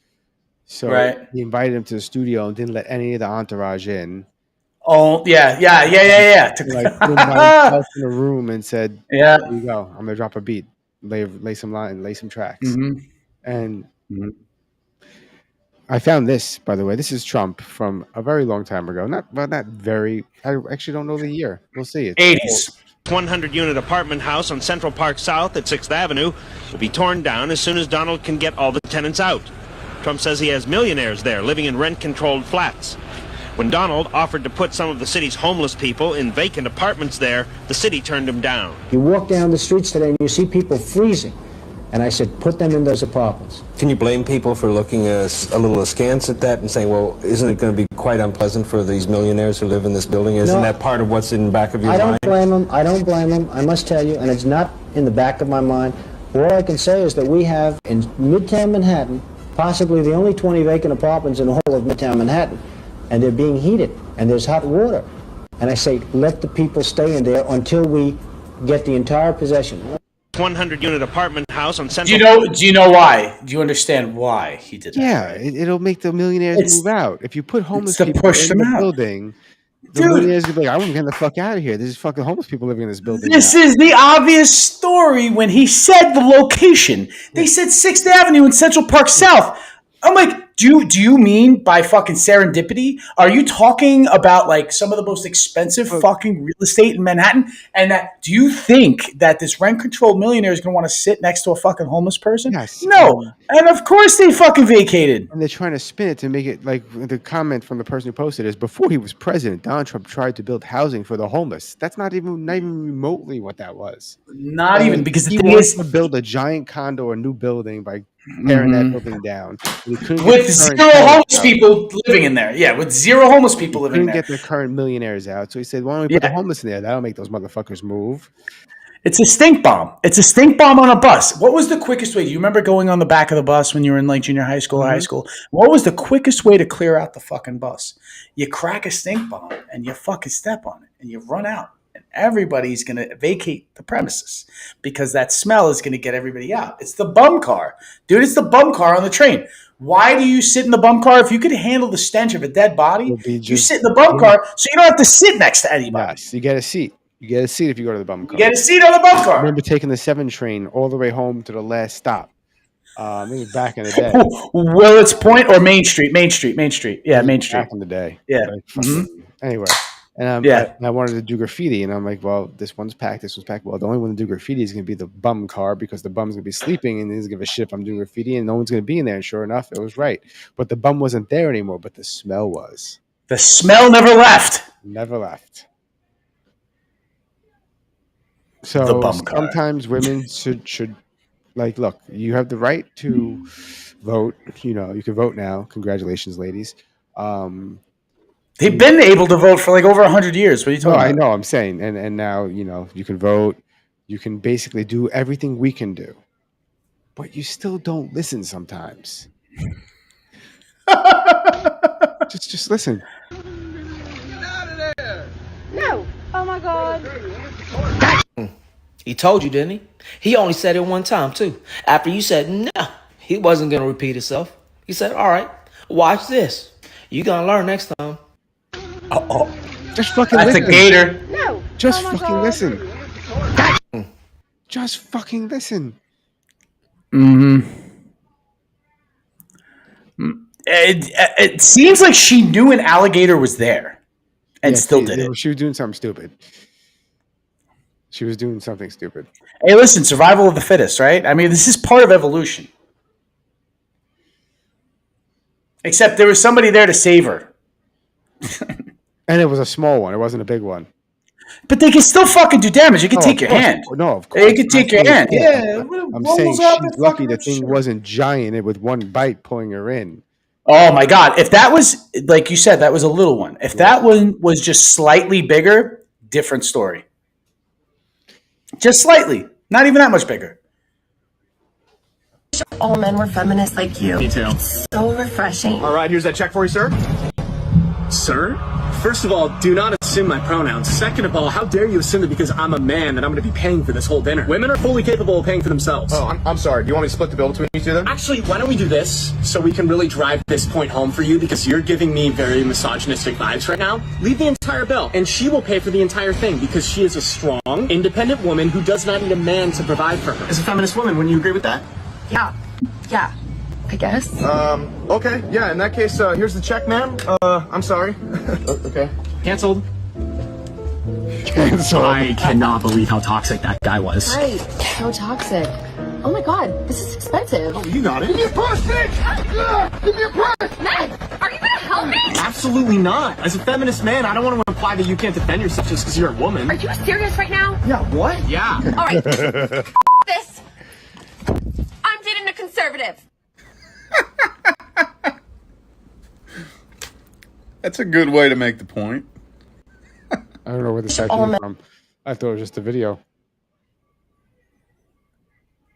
Speaker 1: So he invited him to the studio and didn't let any of the entourage in.
Speaker 2: Oh, yeah.
Speaker 1: Like put him by himself in a room and said,
Speaker 2: "Yeah,
Speaker 1: here you go. I'm gonna drop a beat, lay some line, lay some tracks."
Speaker 2: Mm-hmm.
Speaker 1: And I found this, by the way. This is Trump from a very long time ago. Not very. I actually don't know the year. We'll see. It's
Speaker 2: 80s.
Speaker 17: 100-unit apartment house on Central Park South at 6th Avenue will be torn down as soon as Donald can get all the tenants out. Trump says he has millionaires there living in rent-controlled flats. When Donald offered to put some of the city's homeless people in vacant apartments there, the city turned him down.
Speaker 18: You walk down the streets today and you see people freezing. And I said, put them in those apartments.
Speaker 19: Can you blame people for looking a little askance at that and saying, well, isn't it going to be quite unpleasant for these millionaires who live in this building? Isn't that part of what's in the back of your mind?
Speaker 18: I don't blame them. I must tell you, and it's not in the back of my mind. All I can say is that we have in Midtown Manhattan possibly the only 20 vacant apartments in the whole of Midtown Manhattan. And they're being heated, and there's hot water. And I say, let the people stay in there until we get the entire possession.
Speaker 17: 100-unit apartment house on Central.
Speaker 2: Do you know why? Do you understand why he did that?
Speaker 1: Yeah, it'll make the millionaires move out. If you put homeless people
Speaker 2: push
Speaker 1: in
Speaker 2: them
Speaker 1: the
Speaker 2: out.
Speaker 1: building, the millionaires will be like, I'm getting the fuck out of here. There's fucking homeless people living in this building.
Speaker 2: This is the obvious story when he said the location. They said 6th Avenue in Central Park South. I'm like, do you mean by fucking serendipity? Are you talking about like some of the most expensive fucking real estate in Manhattan? And do you think that this rent-controlled millionaire is going to want to sit next to a fucking homeless person?
Speaker 1: Yes.
Speaker 2: No. And of course they fucking vacated.
Speaker 1: And they're trying to spin it to make it like the comment from the person who posted is before he was president, Donald Trump tried to build housing for the homeless. That's not even remotely what that was.
Speaker 2: Not even, because the
Speaker 1: he
Speaker 2: thing
Speaker 1: wants
Speaker 2: is
Speaker 1: to build a giant condo or new building by tearing that building down.
Speaker 2: With zero homeless people living in there. Yeah, with zero homeless people living there.
Speaker 1: Couldn't get the current millionaires out. So he said, why don't we put the homeless in there? That'll make those motherfuckers move.
Speaker 2: It's a stink bomb. It's a stink bomb on a bus. What was the quickest way? Do you remember going on the back of the bus when you were in like junior high school or high school? What was the quickest way to clear out the fucking bus? You crack a stink bomb and you fucking step on it and you run out. And everybody's going to vacate the premises because that smell is going to get everybody out. It's the bum car. Dude, it's the bum car on the train. Why do you sit in the bum car? If you could handle the stench of a dead body, you sit in the bum car so you don't have to sit next to anybody.
Speaker 1: Yes, you get a seat. You get a seat if you go to the bum car.
Speaker 2: You get a seat on the bum car.
Speaker 1: I remember taking the 7 train all the way home to the last stop. Maybe back in the day.
Speaker 2: Willits Point or Main Street? Main Street. Yeah, Main Street.
Speaker 1: Back in the day.
Speaker 2: Yeah.
Speaker 1: Anyway. And I wanted to do graffiti, and I'm like, well, this one's packed. Well, the only one to do graffiti is going to be the bum car because the bum's going to be sleeping and he doesn't give a shit if I'm doing graffiti, and no one's going to be in there. And sure enough, it was right. But the bum wasn't there anymore, but the smell was.
Speaker 2: The smell never left.
Speaker 1: Never left. So sometimes women should like, look, you have the right to vote. You know, you can vote now. Congratulations, ladies.
Speaker 2: They've been able to vote for like over 100 years. What are you talking about?
Speaker 1: I know. I'm saying, and now you know you can vote. You can basically do everything we can do, but you still don't listen sometimes. just listen.
Speaker 20: No. Oh my God.
Speaker 21: He told you, didn't he? He only said it one time too. After you said no, he wasn't gonna repeat himself. He said, "All right, watch this. You gonna learn next time."
Speaker 1: Just fucking
Speaker 2: That's
Speaker 1: listen.
Speaker 2: a gator.
Speaker 20: No.
Speaker 1: Just fucking listen. Just fucking listen.
Speaker 2: It seems like she knew an alligator was there and still did it.
Speaker 1: She was doing something stupid. She was doing something stupid.
Speaker 2: Hey, listen, survival of the fittest, right? I mean, this is part of evolution. Except there was somebody there to save her.
Speaker 1: And it was a small one. It wasn't a big one.
Speaker 2: But they can still fucking do damage. You can take your hand.
Speaker 1: No, of course.
Speaker 2: They can take your hand. Yeah.
Speaker 1: I'm saying she's lucky the thing wasn't giant. It with one bite pulling her in.
Speaker 2: Oh my God. If that was, like you said, that was a little one. If that one was just slightly bigger, different story. Just slightly. Not even that much bigger.
Speaker 22: All men were feminists like you.
Speaker 23: Me too.
Speaker 22: It's so refreshing.
Speaker 23: All right, here's that check for you, sir. Sir? First of all, do not assume my pronouns. Second of all, how dare you assume that because I'm a man that I'm going to be paying for this whole dinner? Women are fully capable of paying for themselves.
Speaker 6: Oh, I'm sorry. Do you want me to split the bill between you two then?
Speaker 23: Actually, why don't we do this so we can really drive this point home for you because you're giving me very misogynistic vibes right now? Leave the entire bill and she will pay for the entire thing because she is a strong, independent woman who does not need a man to provide for her. As a feminist woman, wouldn't you agree with that?
Speaker 22: Yeah, I guess.
Speaker 6: Okay. Yeah, in that case, here's the check, ma'am. I'm sorry. Okay.
Speaker 23: Canceled.
Speaker 1: Canceled.
Speaker 23: I cannot believe how toxic that guy was.
Speaker 22: Right, so toxic. Oh my God, this is expensive.
Speaker 23: Oh, you got it.
Speaker 22: Give me a purse, bitch! Give me a purse! Ned, are you gonna help me?
Speaker 23: Absolutely not. As a feminist man, I don't want to imply that you can't defend yourself just because you're a woman.
Speaker 22: Are you serious right now?
Speaker 23: Yeah, what? Yeah.
Speaker 22: All right. This. I'm dating a conservative.
Speaker 24: That's a good way to make the point.
Speaker 1: I don't know where this came from. I thought it was just a video.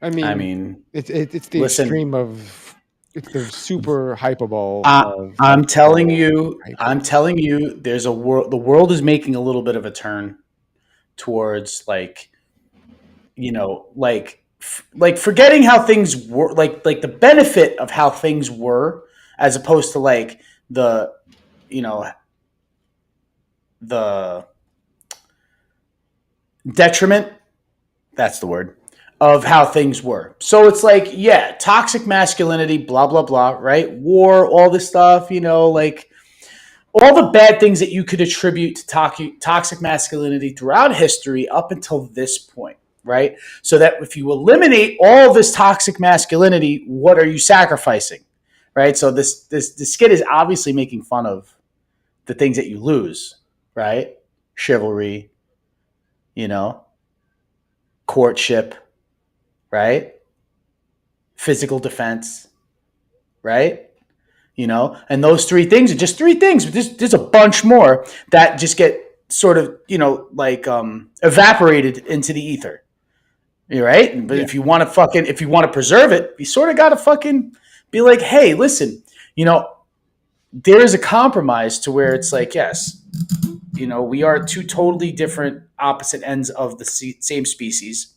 Speaker 1: I mean it's the extreme of it's the super hyperbole.
Speaker 2: I'm telling you, there's a world. The world is making a little bit of a turn towards like forgetting how things were, like the benefit of how things were, as opposed to like the detriment. That's the word. Of how things were. So it's like, yeah, toxic masculinity, blah, blah, blah, right? War, all this stuff, like all the bad things that you could attribute to toxic masculinity throughout history up until this point, right? So that if you eliminate all this toxic masculinity, what are you sacrificing, right? So this skit is obviously making fun of the things that you lose, right? Chivalry, courtship, right? Physical defense, right? And those three things are just three things. There's a bunch more that just get sort of, evaporated into the ether. You're right. But if you want to preserve it, you sort of got to fucking be like, hey, listen, there is a compromise to where it's like, yes, we are two totally different opposite ends of the same species.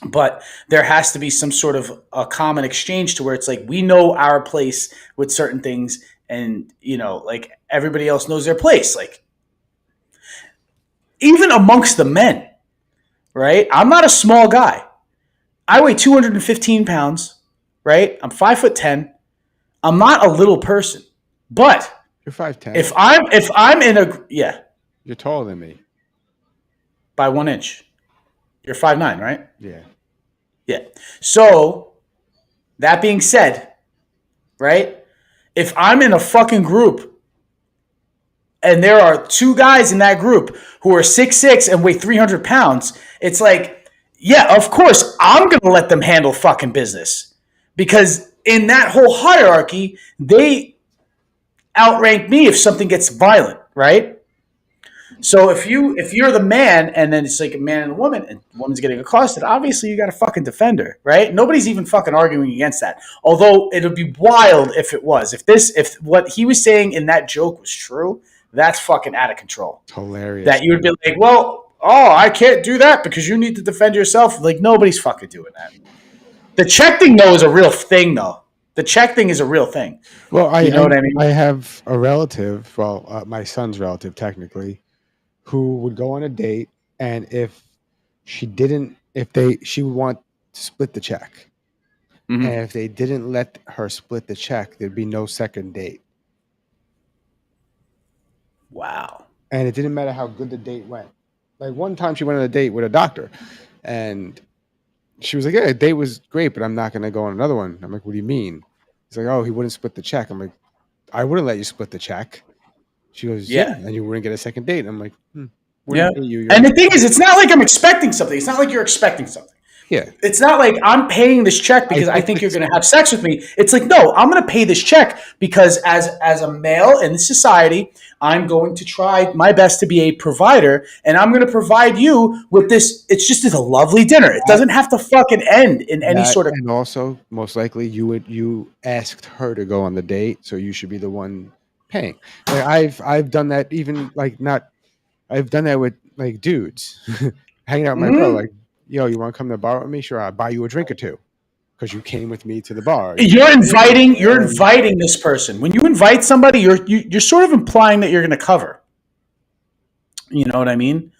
Speaker 2: But there has to be some sort of a common exchange to where it's like we know our place with certain things, and like everybody else knows their place. Like even amongst the men, right? I'm not a small guy. I weigh 215 pounds, right? I'm 5'10". I'm not a little person, but
Speaker 1: you're 5'10".
Speaker 2: If I'm in a
Speaker 1: You're taller than me.
Speaker 2: By 1 inch. You're 5'9", right?
Speaker 1: Yeah.
Speaker 2: Yeah. So, that being said, right? If I'm in a fucking group and there are 2 guys in that group who are 6'6" and weigh 300 pounds, it's like, yeah, of course, I'm going to let them handle fucking business. Because in that whole hierarchy, they outrank me if something gets violent, right? So if you're the man and then it's like a man and a woman and the woman's getting accosted, obviously you got to fucking defend her, right? Nobody's even fucking arguing against that. Although it would be wild if it was. If what he was saying in that joke was true, that's fucking out of control.
Speaker 1: Hilarious.
Speaker 2: That you would be like, well, I can't do that because you need to defend yourself. Like, nobody's fucking doing that. The check thing, though, is a real thing, though. The check thing is a real thing.
Speaker 1: Well,
Speaker 2: you know what I mean?
Speaker 1: I have a relative, my son's relative, technically, who would go on a date, and if she would want to split the check. Mm-hmm. And if they didn't let her split the check, there'd be no second date.
Speaker 2: Wow.
Speaker 1: And it didn't matter how good the date went. Like, one time she went on a date with a doctor, and she was like, yeah, the date was great, but I'm not going to go on another one. I'm like, what do you mean? He's like, oh, he wouldn't split the check. I'm like, I wouldn't let you split the check. She goes, yeah, and you wouldn't get a second date. I'm like,
Speaker 2: yeah. And the thing is, it's not like I'm expecting something. It's not like you're expecting something.
Speaker 1: Yeah.
Speaker 2: It's not like I'm paying this check because I think you're going to have sex with me. It's like, no, I'm going to pay this check because as a male in this society, I'm going to try my best to be a provider, and I'm going to provide you with this. It's just a lovely dinner. It doesn't have to fucking end in any sort of.
Speaker 1: And also, most likely, you asked her to go on the date, so you should be the one paying. Like, I've done that I've done that with like dudes hanging out with my bro. Like, yo, you want to come to the bar with me? Sure, I'll buy you a drink or two because you came with me to the bar.
Speaker 2: You're inviting this person. When you invite somebody, you're sort of implying that you're going to cover. You know what I mean?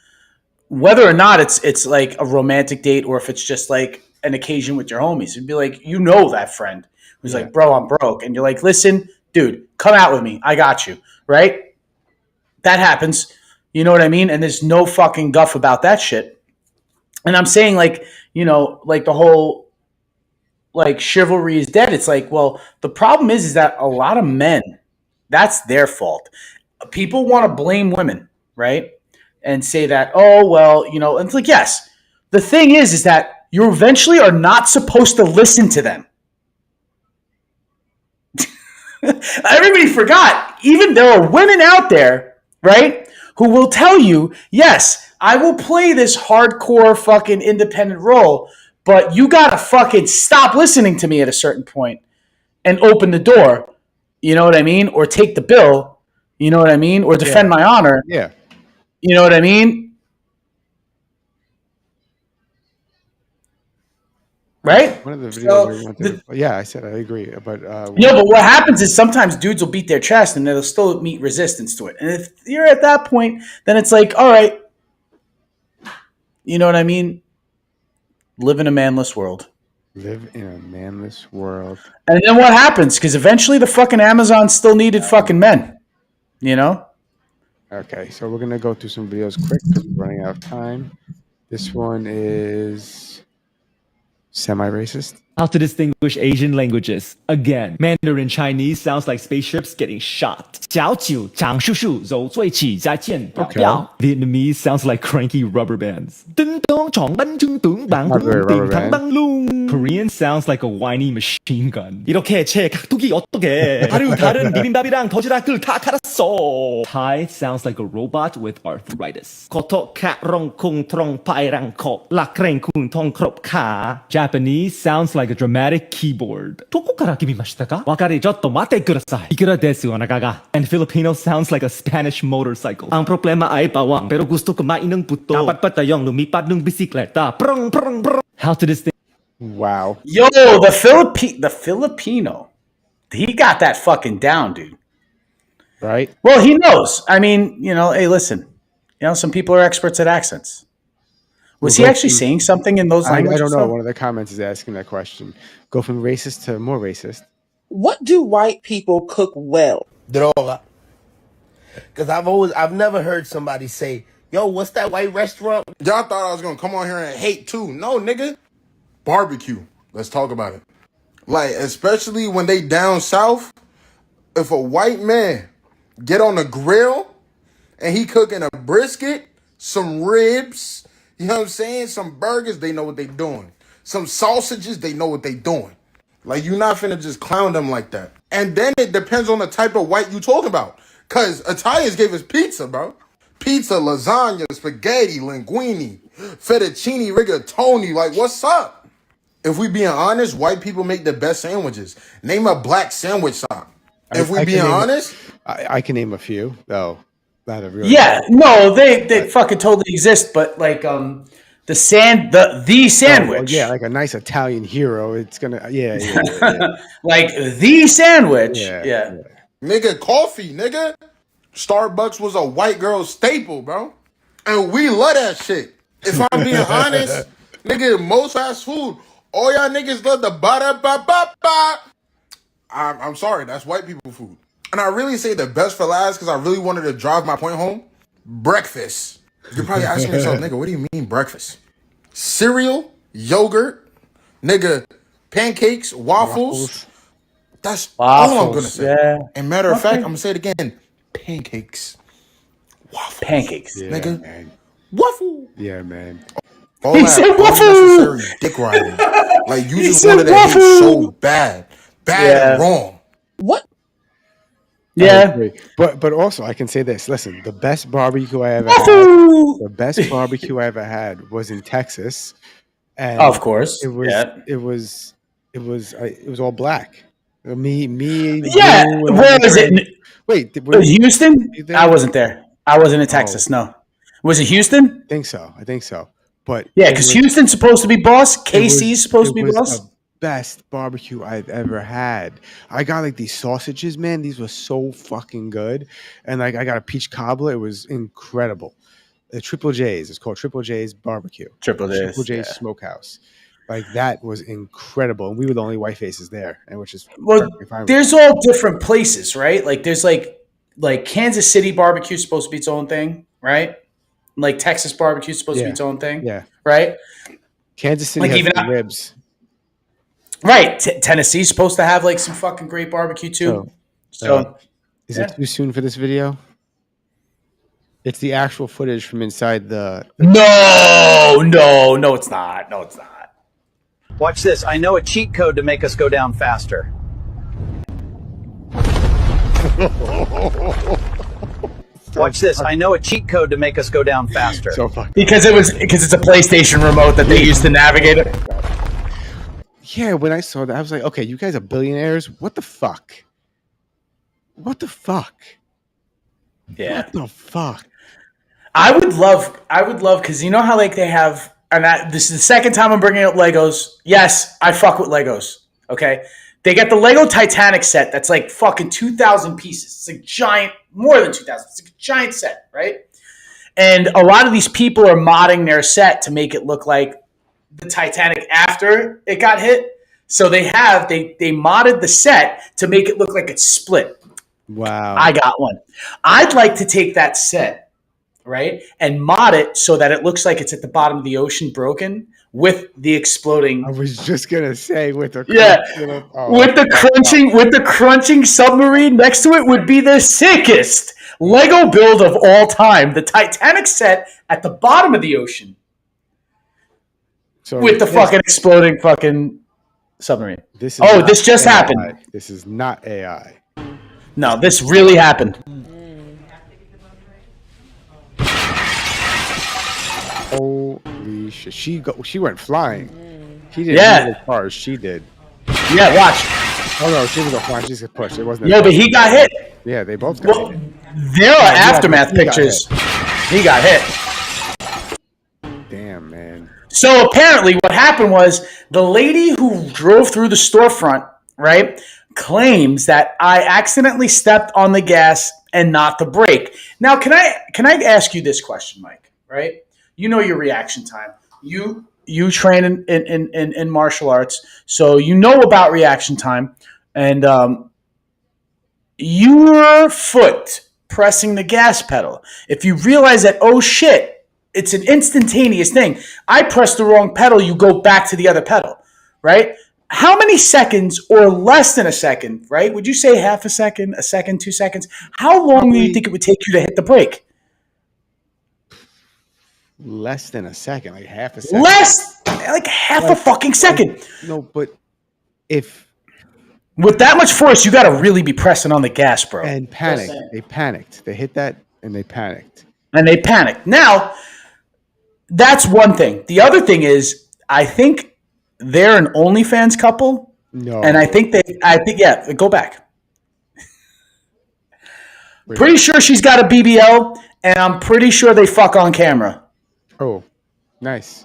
Speaker 2: Whether or not it's like a romantic date or if it's just like an occasion with your homies, it'd be like, you know, that friend who's like, bro, I'm broke, and you're like, listen, dude, come out with me. I got you. Right? That happens. You know what I mean? And there's no fucking guff about that shit. And I'm saying, like, you know, like the whole like chivalry is dead. It's like, well, the problem is that a lot of men, that's their fault. People want to blame women, right? And say that, oh, well, you know, and it's like, yes. The thing is that you eventually are not supposed to listen to them. Everybody forgot. Even there are women out there, right, who will tell you, yes, I will play this hardcore fucking independent role, but you gotta fucking stop listening to me at a certain point and open the door. You know what I mean? Or take the bill. You know what I mean? Or defend my honor.
Speaker 1: Yeah.
Speaker 2: You know what I mean? Right?
Speaker 1: One of the videos I said I agree. But
Speaker 2: but what happens is sometimes dudes will beat their chest and they'll still meet resistance to it. And if you're at that point, then it's like, all right, you know what I mean? Live in a manless world.
Speaker 1: Live in a manless world.
Speaker 2: And then what happens? Because eventually the fucking Amazon still needed fucking men. You know?
Speaker 1: Okay, so we're going to go through some videos quick because we're running out of time. This one is semi-racist.
Speaker 4: How to distinguish Asian languages. Again, Mandarin Chinese sounds like spaceships getting shot. Vietnamese sounds like cranky rubber bands. Korean sounds like a whiny machine gun. Thai sounds like a robot with arthritis. Japanese sounds like a dramatic keyboard. And Filipino sounds like a Spanish motorcycle. Ang problema ay bawang, pero gusto ko mainang puto. Dapat patayong lumipad ng bisikleta. How to distinguish?
Speaker 1: Wow.
Speaker 2: Yo, the Filipino, he got that fucking down, dude.
Speaker 1: Right?
Speaker 2: Well, he knows. I mean, you know, hey, listen. You know, some people are experts at accents. Was he actually saying something in those languages?
Speaker 1: I don't know. One of the comments is asking that question. Go from racist to more racist.
Speaker 5: What do white people cook well?
Speaker 21: Droga.
Speaker 3: Because I've never heard somebody say, yo, what's that white restaurant?
Speaker 5: Y'all thought I was gonna come on here and hate too. No, nigga. Barbecue. Let's talk about it. Like, especially when they down south, if a white man get on the grill and he cooking a brisket, some ribs, you know what I'm saying? Some burgers, they know what they doing. Some sausages, they know what they doing. Like, you're not finna just clown them like that. And then it depends on the type of white you talking about. Because Italians gave us pizza, bro. Pizza, lasagna, spaghetti, linguine, fettuccine, rigatoni. Like, what's up? If we being honest, white people make the best sandwiches. Name a black sandwich shop. If we being honest.
Speaker 1: I can name a few, though. That are really
Speaker 2: they fucking totally exist, but like the sandwich.
Speaker 1: Yeah, like a nice Italian hero. It's gonna
Speaker 2: like the sandwich. Yeah.
Speaker 5: Nigga, coffee, nigga. Starbucks was a white girl staple, bro. And we love that shit. If I'm being honest, nigga, most fast food, all y'all niggas love the ba-da-ba-ba-ba. I'm sorry, that's white people food. And I really say the best for last because I really wanted to drive my point home. Breakfast. You're probably asking yourself, nigga, what do you mean breakfast? Cereal, yogurt, nigga, pancakes, waffles. That's all I'm going to say.
Speaker 2: Yeah.
Speaker 5: And matter of fact, I'm going to say it again. Pancakes. Waffles.
Speaker 2: Pancakes.
Speaker 1: Yeah,
Speaker 5: nigga.
Speaker 1: Man.
Speaker 5: Waffle.
Speaker 1: Yeah, man.
Speaker 5: All
Speaker 2: He
Speaker 5: that
Speaker 2: said waffle.
Speaker 5: unnecessary dick riding. Like, you just wanted to hate so bad. Bad and wrong.
Speaker 2: What?
Speaker 1: Yeah, but also I can say this. Listen, the best barbecue I ever had was in Texas, and
Speaker 2: of course,
Speaker 1: it was all black. Me.
Speaker 2: Yeah, where was it?
Speaker 1: Wait,
Speaker 2: Houston? I wasn't there. I wasn't in Texas. No, was it Houston?
Speaker 1: I think so. But
Speaker 2: yeah, because Houston's supposed to be boss. KC's supposed to be boss.
Speaker 1: Best barbecue I've ever had. I got like these sausages, man. These were so fucking good. And like I got a peach cobbler. It was incredible. The Triple J's. It's called Triple J's Barbecue.
Speaker 2: Triple J's
Speaker 1: Smokehouse. Like that was incredible. And we were the only white faces there. And which is
Speaker 2: there's all different places, right? Like there's like Kansas City barbecue is supposed to be its own thing, right? Like Texas barbecue is supposed to be its own thing.
Speaker 1: Yeah.
Speaker 2: Right?
Speaker 1: Kansas City has the ribs.
Speaker 2: Right, Tennessee's supposed to have like some fucking great barbecue too. So
Speaker 1: is it too soon for this video? It's the actual footage from inside the.
Speaker 2: No, it's not. No, it's not.
Speaker 7: Watch this. I know a cheat code to make us go down faster. Watch this. I know a cheat code to make us go down faster.
Speaker 2: Because it's a PlayStation remote that they use to navigate it.
Speaker 1: Yeah, when I saw that, I was like, okay, you guys are billionaires. What the fuck?
Speaker 2: Yeah.
Speaker 1: What the fuck?
Speaker 2: I would love, because you know how like they have, and this is the second time I'm bringing up Legos. Yes, I fuck with Legos. Okay, they got the Lego Titanic set that's like fucking 2,000 pieces. It's like giant, more than 2,000. It's like a giant set, right? And a lot of these people are modding their set to make it look like the Titanic after it got hit. So they modded the set to make it look like it's split.
Speaker 1: Wow.
Speaker 2: I got one. I'd like to take that set, right, and mod it so that it looks like it's at the bottom of the ocean broken with the exploding.
Speaker 1: I was just gonna say with the
Speaker 2: crunching submarine next to it would be the sickest Lego build of all time. The Titanic set at the bottom of the ocean.
Speaker 1: So
Speaker 2: with the fucking exploding fucking submarine.
Speaker 1: This
Speaker 2: just
Speaker 1: AI.
Speaker 2: happened.
Speaker 1: This is not AI.
Speaker 2: No, this really happened.
Speaker 1: Holy shit! She went flying. He didn't go as far as she did.
Speaker 2: Yeah, watch.
Speaker 1: Oh no, she didn't go flying. She just pushed. It wasn't.
Speaker 2: Yeah, but he got hit.
Speaker 1: Yeah, they both got hit.
Speaker 2: There are aftermath pictures. He got hit.
Speaker 1: Damn, man.
Speaker 2: So apparently what happened was the lady who drove through the storefront, right, claims that I accidentally stepped on the gas and not the brake. Now, can I ask you this question, Mike, right? You know your reaction time. You train in martial arts, so you know about reaction time. And your foot pressing the gas pedal. If you realize that, oh shit, it's an instantaneous thing. I press the wrong pedal, you go back to the other pedal, right? How many seconds or less than a second, right? Would you say half a second, 2 seconds? How long do you think it would take you to hit the brake?
Speaker 1: Less than a second, like half a second.
Speaker 2: Like half a fucking second.
Speaker 1: No, but if
Speaker 2: with that much force, you got to really be pressing on the gas, bro.
Speaker 1: And panic. They panicked. They hit that and they panicked.
Speaker 2: Now, that's one thing. The other thing is, I think they're an OnlyFans couple.
Speaker 1: No.
Speaker 2: And I think go back. Pretty sure she's got a BBL, and I'm pretty sure they fuck on camera.
Speaker 1: Oh, nice.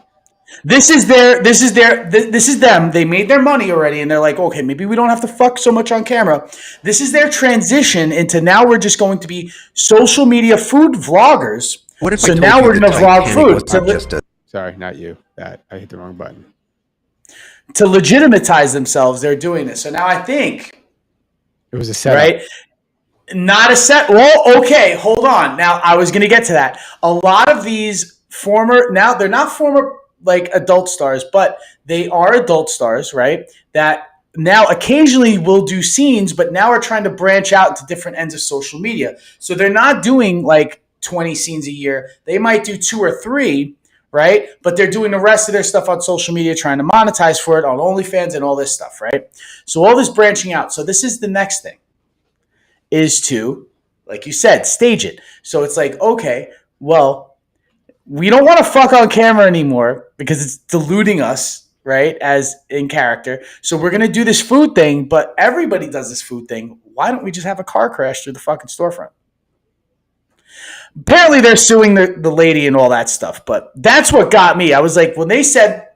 Speaker 2: This is them. They made their money already, and they're like, okay, maybe we don't have to fuck so much on camera. This is their transition into now we're just going to be social media food vloggers.
Speaker 8: What if
Speaker 2: so
Speaker 8: I told
Speaker 2: now
Speaker 8: you
Speaker 2: we're
Speaker 8: the
Speaker 2: going to vlog
Speaker 8: Titanic
Speaker 2: food?
Speaker 8: was not
Speaker 1: Sorry, not you. I hit the wrong button.
Speaker 2: To legitimatize themselves, they're doing this. So now I think
Speaker 1: it was a setup.
Speaker 2: Right? Not a set. Well, okay, hold on. Now I was going to get to that. A lot of these now they're not former like adult stars, but they are adult stars, right? That now occasionally will do scenes, but now are trying to branch out into different ends of social media. So they're not doing like 20 scenes a year. They might do 2 or 3, right? But they're doing the rest of their stuff on social media, trying to monetize for it on OnlyFans and all this stuff, right? So all this branching out. So this is the next thing, is to, like you said, stage it. So it's like, okay, well, we don't want to fuck on camera anymore because it's diluting us, right, as in character. So we're going to do this food thing, but everybody does this food thing. Why don't we just have a car crash through the fucking storefront? Apparently they're suing the lady and all that stuff, but that's what got me. I was like, when they said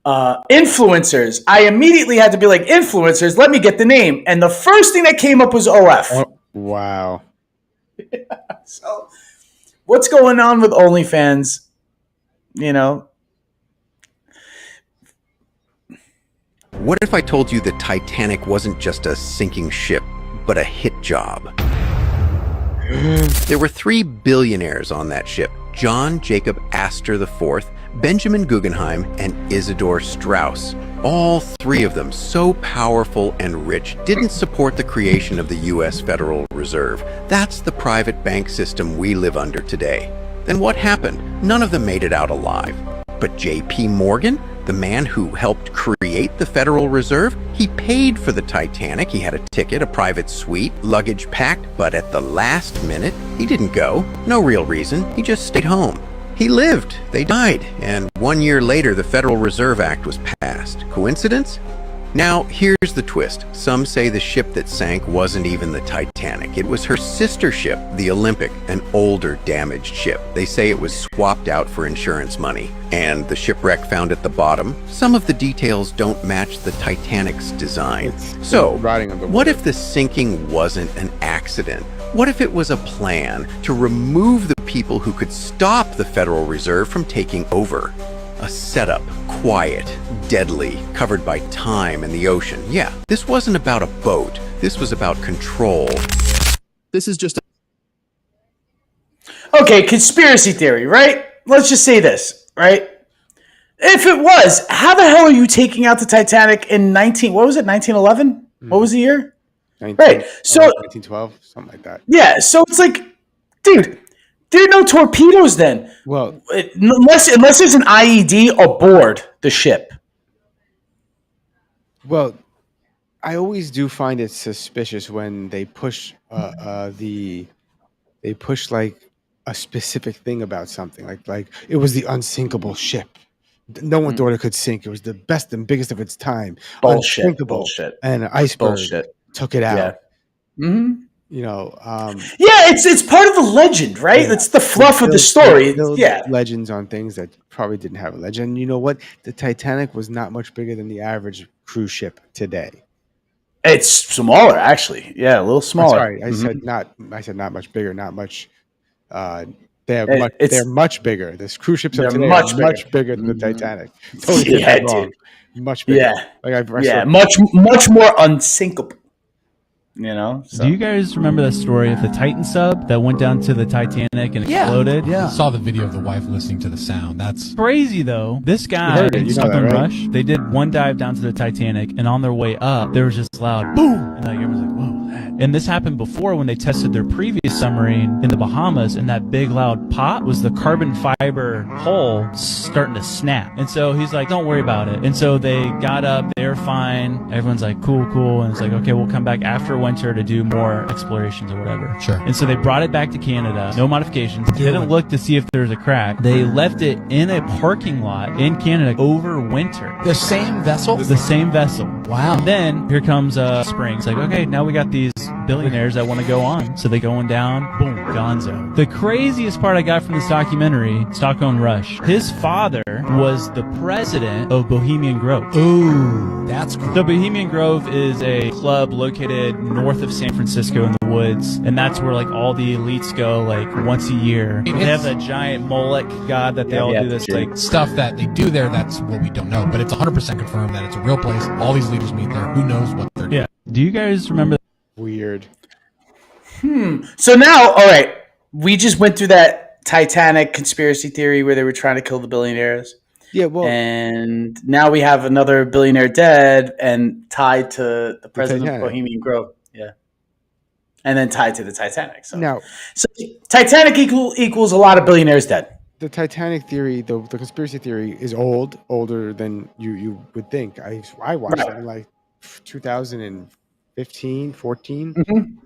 Speaker 2: influencers, I immediately had to be like, influencers, let me get the name. And the first thing that came up was OF.
Speaker 1: Oh, wow.
Speaker 2: So what's going on with OnlyFans? You know?
Speaker 8: What if I told you the Titanic wasn't just a sinking ship, but a hit job? There were 3 billionaires on that ship: John Jacob Astor IV, Benjamin Guggenheim, and Isidor Straus. All 3 of them, so powerful and rich, didn't support the creation of the U.S. Federal Reserve. That's the private bank system we live under today. Then what happened? None of them made it out alive. But J.P. Morgan, the man who helped create the Federal Reserve, he paid for the Titanic. He had a ticket, a private suite, luggage packed, but at the last minute, he didn't go. No real reason. He just stayed home. He lived, they died, and 1 year later the Federal Reserve Act was passed. Coincidence? Now, here's the twist. Some say the ship that sank wasn't even the Titanic. It was her sister ship, the Olympic, an older, damaged ship. They say it was swapped out for insurance money. And the shipwreck found at the bottom, some of the details don't match the Titanic's design. So, what if the sinking wasn't an accident? What if it was a plan to remove the people who could stop the Federal Reserve from taking over? A setup, quiet, deadly, covered by time and the ocean. Yeah, this wasn't about a boat. This was about control. This is just
Speaker 2: Okay, conspiracy theory, right? Let's just say this, right? If it was, how the hell are you taking out the Titanic in 1911? What was the year? Right. So
Speaker 1: 1912, something like that.
Speaker 2: Yeah, so it's like, dude, there are no torpedoes then.
Speaker 1: Well,
Speaker 2: unless there's an IED aboard the ship.
Speaker 1: Well, I always do find it suspicious when they push like a specific thing about something, like it was the unsinkable ship. No one thought it could sink. It was the best and biggest of its time.
Speaker 2: Bullshit.
Speaker 1: Unsinkable.
Speaker 2: Bullshit.
Speaker 1: And an iceberg
Speaker 2: Bullshit.
Speaker 1: took it out.
Speaker 2: Yeah. Mm-hmm.
Speaker 1: You know,
Speaker 2: yeah, it's part of the legend, right?
Speaker 1: Yeah.
Speaker 2: It's the fluff of the story. Yeah,
Speaker 1: legends on things that probably didn't have a legend. And you know what? The Titanic was not much bigger than the average cruise ship today.
Speaker 2: It's smaller, actually. Yeah, a little smaller.
Speaker 1: Sorry, I said not much bigger. Not much. They're much bigger. This cruise ships of today are much bigger than the Titanic. Totally wrong. Much bigger.
Speaker 2: Yeah, much more unsinkable. You know. So.
Speaker 9: Do you guys remember that story of the Titan sub that went down to the Titanic and exploded?
Speaker 10: Yeah. I saw the video of the wife listening to the sound. That's
Speaker 9: crazy, though. This guy in Stop and Rush, they did one dive down to the Titanic, and on their way up, there was just loud boom, and like everyone's like, whoa. And this happened before when they tested their previous submarine in the Bahamas, and that big loud pop was the carbon fiber hull starting to snap. And so he's like, don't worry about it. And so they got up, they're fine. Everyone's like, cool. And it's like, okay, we'll come back after winter to do more explorations or whatever.
Speaker 10: Sure.
Speaker 9: And so they brought it back to Canada, no modifications. They didn't look to see if there was a crack. They left it in a parking lot in Canada over winter.
Speaker 10: the same vessel?
Speaker 9: The same vessel.
Speaker 10: Wow.
Speaker 9: And then here comes spring. It's like, okay, now we got these billionaires that want to go on. So they going down, boom, gonzo. The craziest part I got from this documentary, Stockholm Rush, his father was the president of Bohemian Grove.
Speaker 10: Ooh, that's cool.
Speaker 9: So Bohemian Grove is a club located north of San Francisco in the woods, and that's where like all the elites go like once a year. They have that giant Moloch god that they all do this like
Speaker 10: stuff that they do there. That's what we don't know, but it's 100% confirmed that it's a real place. All these leaders meet there. Who knows what they're doing?
Speaker 9: Yeah. Do you guys remember?
Speaker 1: Weird.
Speaker 2: So now, all right, we just went through that Titanic conspiracy theory where they were trying to kill the billionaires.
Speaker 1: Yeah, well,
Speaker 2: and now we have another billionaire dead and tied to the president of Bohemian Grove. Yeah, and then tied to the Titanic. So
Speaker 1: now,
Speaker 2: Titanic equals a lot of billionaires dead.
Speaker 1: The Titanic theory, the conspiracy theory, is older than you would think. I watched it in like 2015, 14,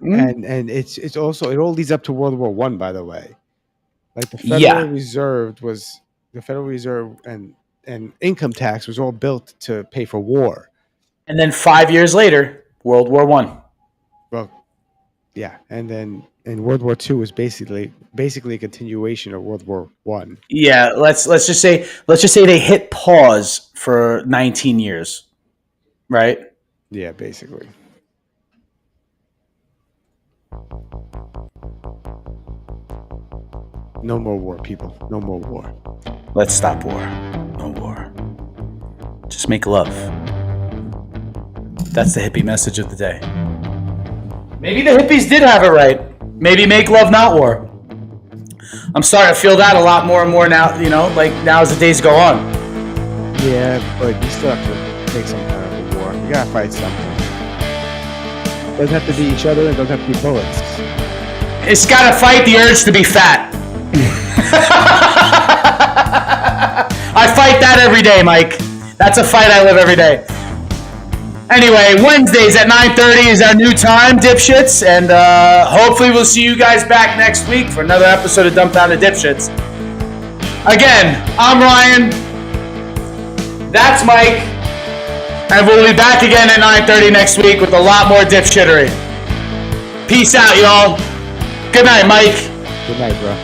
Speaker 1: and it's also it all leads up to World War I. By the way, like the Federal Reserve and income tax was all built to pay for war.
Speaker 2: And then 5 years later, World War I.
Speaker 1: Well, yeah, and World War II was basically a continuation of World War I.
Speaker 2: Yeah, let's just say they hit pause for 19 years, right?
Speaker 1: Yeah, basically. No more war, people. No more war.
Speaker 2: Let's stop war. No war. Just make love. That's the hippie message of the day. Maybe the hippies did have it right. Maybe make love, not war. I'm starting to feel that a lot more and more now, you know, like now as the days go on.
Speaker 1: Yeah, but you still have to make some kind of a war. You gotta fight something. It doesn't have to be each other, it doesn't have to be bullets.
Speaker 2: It's gotta fight the urge to be fat. I fight that every day, Mike. That's a fight I live every day. Anyway, Wednesdays at 9:30 is our new time, dipshits, and hopefully we'll see you guys back next week for another episode of Dumbfounded Dipshits. Again, I'm Ryan. That's Mike. And we'll be back again at 9:30 next week with a lot more dipshittery. Peace out, y'all. Good night, Mike.
Speaker 1: Good night, bro.